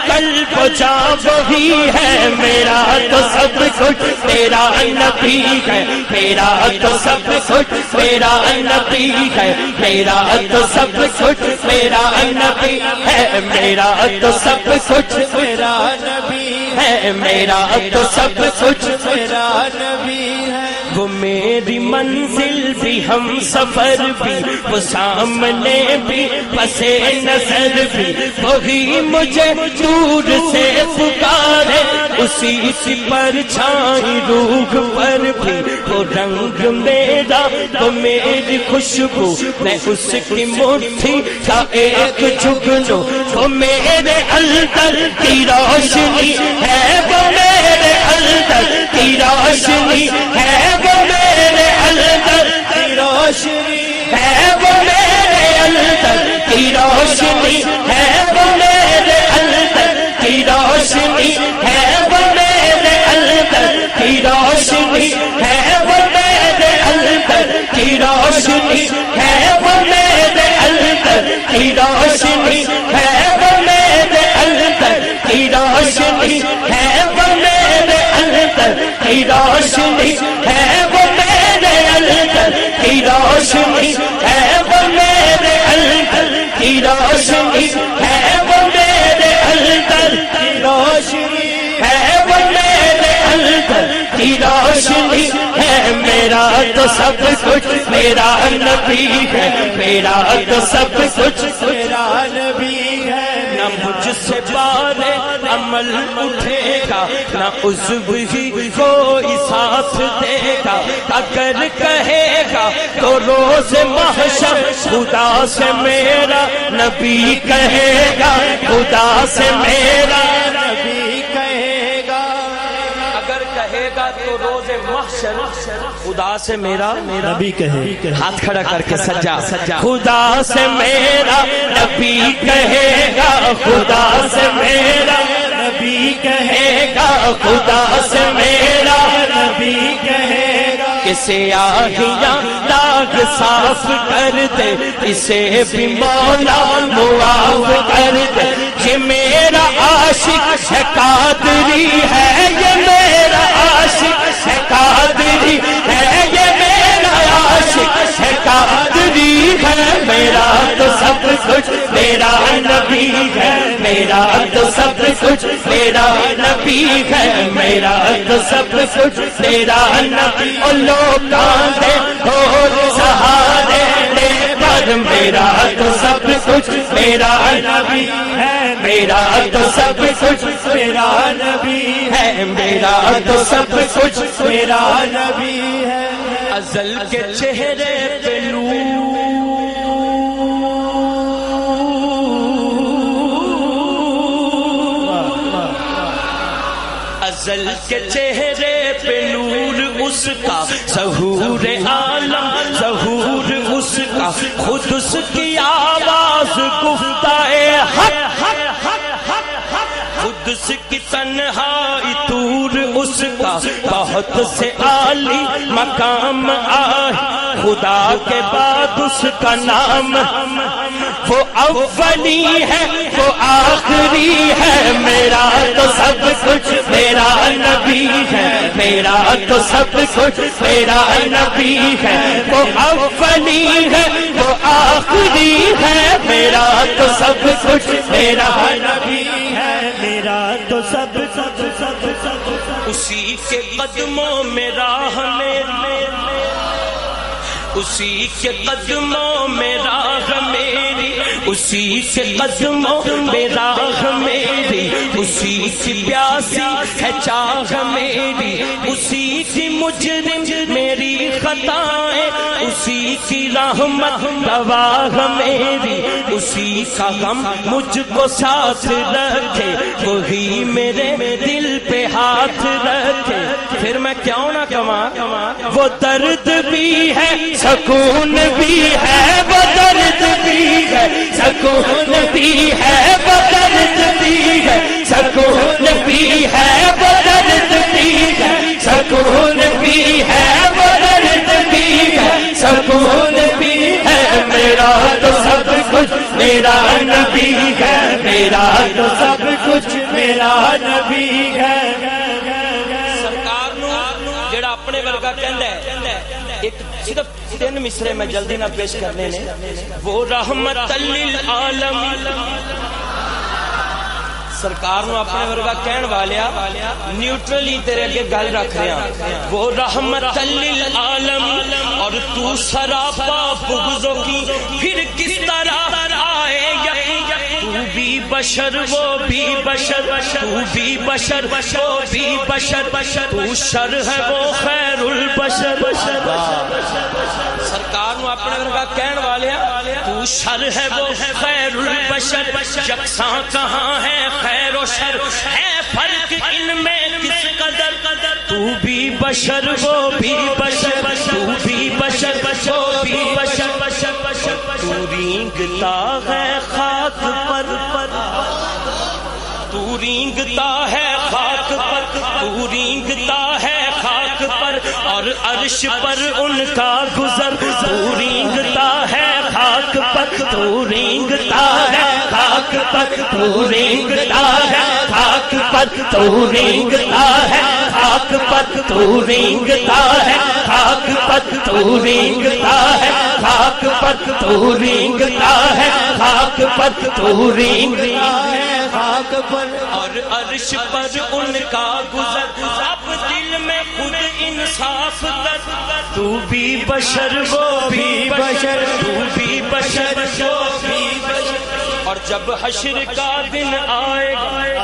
قلب و جاں وہی ہے میرا تو سب کچھ میرا نبی ہے میرا تو سب کچھ میرا نبی ہے میرا تو سب کچھ میرا نبی ہے میرا تو سب کچھ میرا نبی ہے میرا تو سب کچھ میرا نبی ہے وہ میری منزل بھی ہم سفر بھی وہ سامنے بھی پس نظر بھی وہی مجھے دور سے پکارے اسی سی پرچھائی روح پر بھی وہ رنگ میرا وہ میری خوشبو میں اس کی مٹھی کا ایک جھگنو وہ میرے اندر کی روشنی ہے وہ میرے اندر کی روشنی ہے وہ میرے اندر کی روشنی ہے وہ میرے اندر کی روشنی ہے وہ میرے اندر کی روشنی ہے وہ میرے اندر کی روشنی ہے وہ میرے اندر کی روشنی ہے وہ میرے اندر کی روشنی ہے وہ میرے اندر کی روشنی ہے وہ میرے اندر کی روشنی ہے وہ میرے اندر کی روشنی ہے وہ میرے اندر کی روشنی ہے وہ میرے اندر کی روشنی ہے وہ میرے اندر کی روشنی ہے میرا تو سب کچھ میرا نبی ہے میرا تو سب کچھ میرا نبی ہے نہ مجھ سے بارے عمل اٹھے گا نہ عضو ہی کوئی ساتھ دے گا اگر کہے گا تو روز محشر خدا سے میرا نبی کہے گا خدا سے میرا نبی کہے گا اگر کہے گا تو روز محشر خدا سے میرا نبی کہے ہاتھ کھڑا کر کے سجا خدا سے میرا نبی کہے گا خدا سے میرا نبی کہے گا خدا سے میرا نبی کہے گا اسے آہیاں داغ صاف کر دے اسے بھی مولا معاف کر دے یہ میرا عاشق ہے قادری ہے یہ میرا عاشق ہے قادری ہے یہ میرا عاشق ہے قادری ہے میرا تو سب کچھ میرا نبی ہے میرا تو سب کچھ میرا نبی ہے میرا تو سب کچھ میرا نبی او لوکاں دے اور سہارے لے پر میرا تو سب کچھ میرا نبی ہے میرا تو سب کچھ میرا نبی ہے میرا تو سب کچھ میرا نبی ہے ازل کے چہرے پہ ازل کے چہرے پہ نور اس کا ظہور عالم ظہور اس کا خود اس کی آواز گفتائے حق، خود اس کی تنہائی طور اس کا بہت سے عالی مقام آئی، خدا کے بعد اس کا نام وہ اولی ہے وہ آخری ہے، میرا تو سب کچھ میرا نبی ہے، میرا تو سب کچھ میرا نبی ہے، وہ اولی ہے وہ آخری ہے، میرا تو سب کچھ میرا نبی ہے، میرا تو سب اسی کے قدموں میں راہ میری، اسی کے قدموں میں راہ میری، اسی کے قدموں میں راہ میری، اسی کی پیاسی ہے چاہ میری، اسی کی مجرم میری خطائیں، اسی کی رحمت گواہ میری، اسی کا غم مجھ کو ساتھ رکھے، وہی میرے دل پہ ہاتھ رکھے، پھر میں کیوں نہ کماں، وہ درد بھی ہے سکون بھی ہے، وہ درد بھی ہے سکون بھی ہے، وہ درد بھی ہے سکون بھی ہے، وہ درد بھی ہے سکون بھی ہے، وہ درد بھی ہے سکون بھی ہے، میرا تو سب کچھ میرا نبی ہے، میرا تو سب کچھ میرا نبی ہے۔ سرکار نو جڑا اپنے ورگا کہندا ہے، ایک صرف 3 مصرے میں جلدی نہ پیش کرنے نے، وہ رحمت للعالم، سرکار نو اپنے ورگا کہن والیا نیوٹرلی تیرے اگے گل رکھ رہا، وہ رحمت للعالم، اور تو سراپا بغضوں کی پھر کس طرح آئے یقین، تو بھی بشر وہ بھی بشر، تو بھی بشر وہ بھی بشر، تو شر ہے وہ خیر البشر، سرکار نو اپنے ورگا کہن والیا تو شر ہے وہ خیر البشر، یکساں کہاں ہے خیر و شر، ہے فرق ان میں کس قدر، تو بھی بشر وہ بھی بشر، تو بھی بشر وہ بھی بشر، تو رینگتا ہے خاک پر، تو رینگتا ہے خاک پر، تو رینگتا ہے خاک پر، اور عرش پر ان کا گزر، تو رینگتا ہے خاک پر، تو رینگتا ہے خاک پر، تو رینگتا ہے خاک پر، تو رینگتا ہے خاک پر، تو رینگتا ہے خاک پر، تو رینگتا ہے خاک پر، تو رینگتا ہے خاک پر، تو رینگتا ہے خاک پر، اور عرش پر ان کا گزر، اب دل میں خود انصاف کر، تو بھی بشر وہ بھی بشر، تو بھی بشر وہ بھی بشر، اور جب حشر کا دن آئے گا،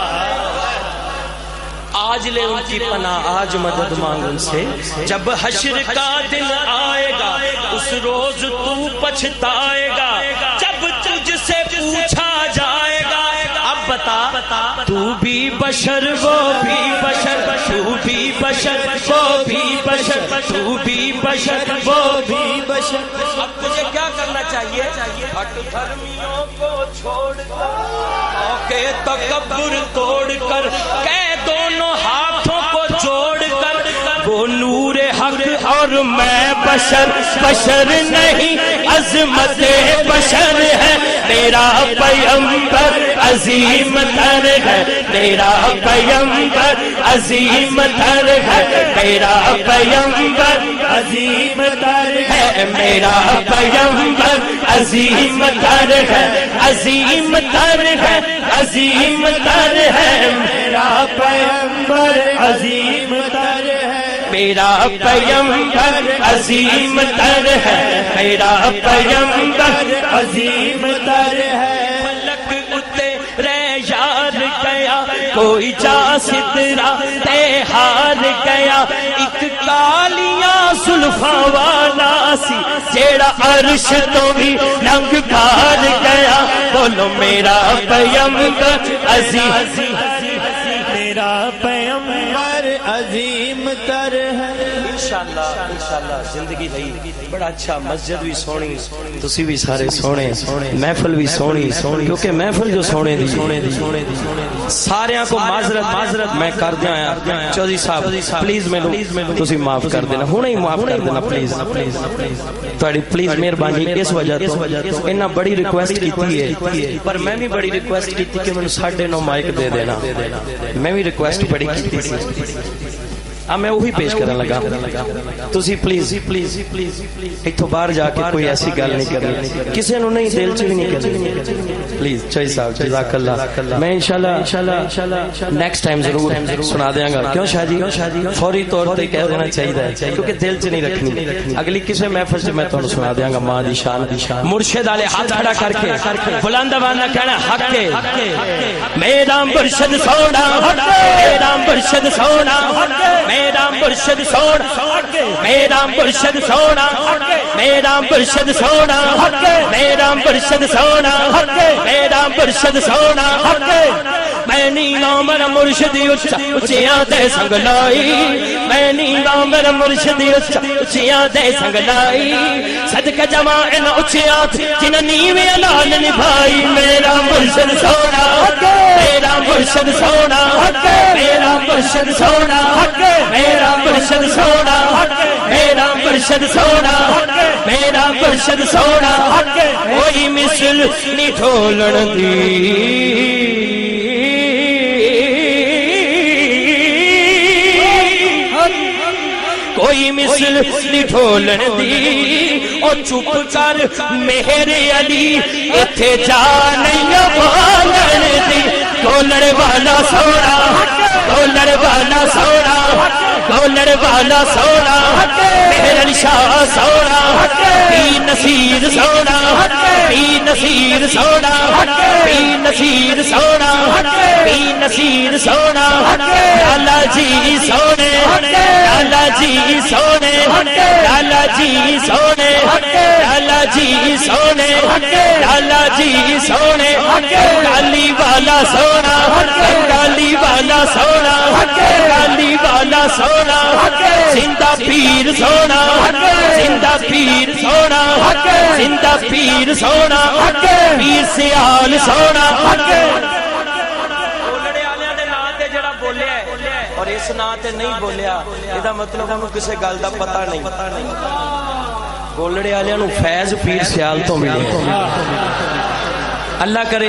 آج لے ان کی پناہ، آج مدد مانگ ان سے، جب حشر کا دن آئے گا اس روز تو پچھتائے گا، جب تجھ سے پوچھا جائے گا اب بتا تو بھی بشر وہ بھی بشر، تو بھی بشر وہ بھی بشر، تو بھی بشر وہ بھی بشر، اب مجھے کیا کرنا چاہیے؟ ہٹ دھرمیوں کو چھوڑ کر کے تکبر توڑ کر، کہ دونوں ہاتھوں کو جوڑ کر، وہ نور حق اور میں بشر، بشر نہیں عظمت بشر ہے، میرا پیغمبر عظیم تر ہے، میرا پیغمبر عظیم تر ہے، میرا پیغمبر عظیم تر ہے، میرا پیغمبر عظیم تر ہے، عظیم تر ہے، عظیم تر ہے، میرا پیغمبر عظیم تر ہے، میرا پیغمبر عظیم تر ہے، میرا پیغمبر عظیم تر ہے، فلک اترے یار گیا، کوئی جا سترا تے ہار گیا، ایک کالیاں زلفاں والا سی جیڑا عرش تو بھی لنگ بھار گیا، بولو میرا پیغمبر عظیم، میرا پیغمبر عظیم تر ہے، انشاءاللہ زندگی لئی بڑا اچھا مسجد بھی سونی تسی بھی سارے سونے محفل بھی سونی کیونکہ محفل جو سونے دی سارے کو معذرت میں کر دیا چودھری صاحب پلیز میں تسی معاف کر دینا ہوں ہی معاف کر دینا پلیز پلیز مہربانی اس وجہ تو انہاں بڑی ریکویسٹ کیتی ہے پر میں بھی بڑی ریکویسٹ کیتی کہ میں 9:30 مائک دے دینا میں بھی ریکویسٹ بڑی کیتی سی میں وہی پیش کرنے لگا تسی پلیز اتھوں باہر جا کے کوئی ایسی گل نہیں کرنی کسی نو نہیں دل چ بھی نہیں کرنی پلیز چوئی صاحب جزاک اللہ میں انشاءاللہ نیکسٹ ٹائم ضرور سنا دیاں گا کیوں شاہ جی فوری طور تے کہہ دینا چاہیے کیونکہ دل چ نہیں رکھنی اگلی کسی محفل سے میں تانوں سنا دیاں گا ماں دی شان مرشد والے ہاتھ کھڑا کر کے بلند آواز کہنا حق ہے میرا مرشد سونا میرا مرشد سونا میرا مرشد سونا میرا مرشد سونا میرا مرشد سونا میرا مرشد سونا میرا مرشد سونا میں نیلا میرا مرشد اچھیاں دے سنگ لائی میں نیلا میرا مرشد اچھیاں دے سنگ لائی صدقہ جمع ان اچھیاں جن نیویں لال نبھائی میرا مرشد سونا میرا مرشد سونا میرا مرشد سونا میرا مرشد سونا میرا مرشد سونا میرا مرشد سونا کوئی مثل نہیں ٹھولن دی کوئی مثل نہیں ٹھولن دی او چپ کر میرے علی اتھے جا نہیں بولن دی ڈولڑ والا سونا ڈولڑ والا سونا ڈولڑ والا سونا میرا شاہ سونا پی نصیر سونا پی نصیر سونا پی نصیر سونا پی نصیر سونا لالا جی سونے لالا جی سونے لالا جی سونے لالا جی سونے لالا جی سونے کالی والا سونا کالی والا سونا کالی والا سونا زندہ پیر سونا زندہ پیر سونا زندہ پیر سونا پیر سیال سونا اور اس نام تے نہیں بولیا یہ مطلب انہوں کسے گل دا پتہ نہیں گولڑے والے فیض پیر سیال تو ملے اللہ کرے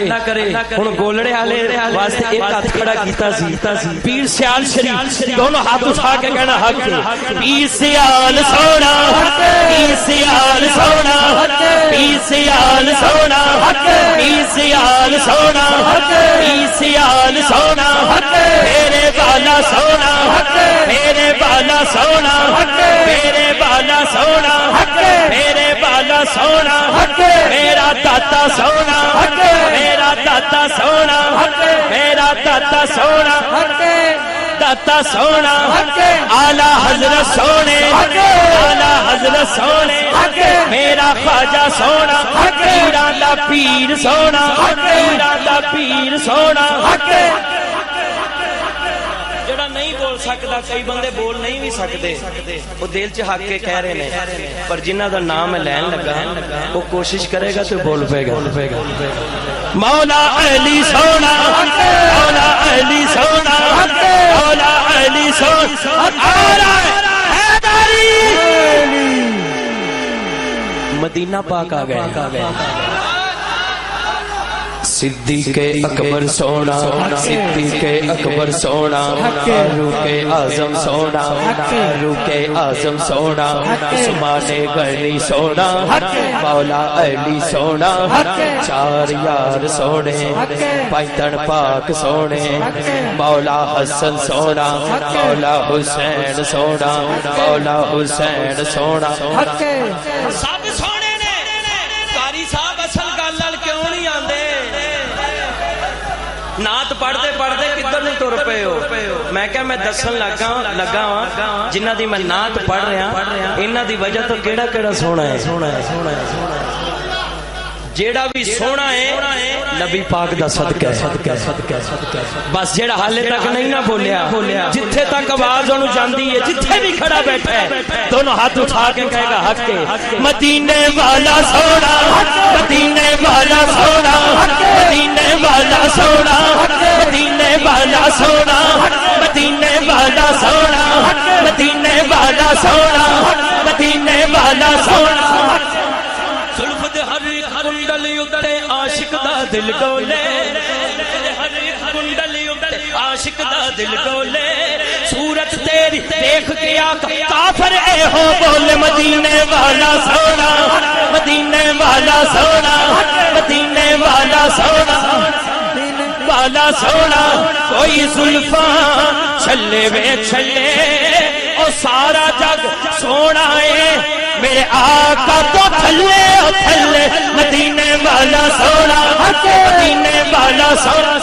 ہن گولڑے والے واسطے ایک ہاتھ کھڑا کیتا سی پیر سیال شریف دونوں ہاتھ اٹھا کے کہنا حق پیر سیال سونا پیر سیال سونا پیر سیال سونا پیر سیال سونا پیر سیال سونا میرے بالا سونا میرے بالا سونا میرے بالا سونا میرے بالا سونا میرا داتا سونا میرا داتا سونا میرا داتا سونا داتا سونا آلہ حضرت سونے آلہ حضرت سونے میرا خواجہ سونا پیران دا پیر سونا پیران دا پیر سونا جڑا نہیں بول سکتا کئی بندے بول نہیں بھی سکتے وہ دل چ حق کے کہہ رہے ہیں پر جنہ دا نام ہے لین لگا وہ کوشش کرے گا تو بول پے گا مولا علی سونا مولا علی سونا مولا علی سونا مدینہ پاک آ گئے صدیق اکبر سونا صدیق اکبر سونا فاروق اعظم سونا فاروق اعظم سونا عثمان غنی سونا مولا علی سونا چار یار سونے پیتن پاک سونے مولا حسن سونا مولا حسین سونا مولا حسین سونا سب سونے نے قاری صاحب اصل گل کیوں نہیں آندے نعت پڑھتے پڑھتے کدھر نہیں ٹر پے ہو میں کہا میں دسن لگا جنہ دی میں نعت پڑھ رہا انہاں دی وجہ تو کیڑا کیڑا سونا ہے جیڑا بھی سونا ہے نبی پاک دا صدقہ ہے بس جیڑا حالے تک نہیں نہ بولیا جتھے تک آواز انہوں جاندی ہے جتھے بھی کھڑا بیٹھا ہے دونوں ہاتھ اٹھا کے کہے گا حق کے مدینے والا سونا مدینے والا سونا مدینے والا سونا مدینے والا سونا مدینے والا سونا مدینے والا سونا مدینے والا سونا زلف دے ہر کنڈل اُتے عاشق دا دل ڈولے ہر کنڈل اُتے عاشق دا دل ڈولے صورت تیری دیکھ کے آقا کافر اے ہو بول مدینے والا سونا مدینے والا سونا مدینے والا سونا والا سونا کوئی زلفاں چھلے وے چھلے او سارا جگ سونا ہے میرے آقا تو تھلے او تھلے مدینے والا سونا مدینے والا سونا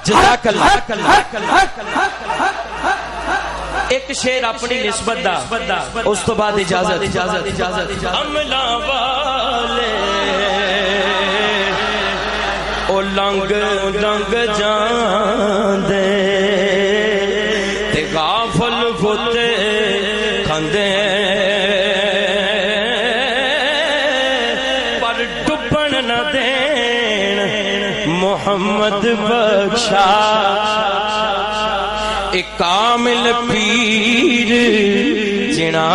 جزاک اللہ ایک شعر اپنی نسبت دا اس تو بعد اجازت عملہ والے او لنگ لنگ جان دے تے غافل ہوتے کھندے پر ڈبن نہ دین محمد بخشا ایک کامل پیر جنا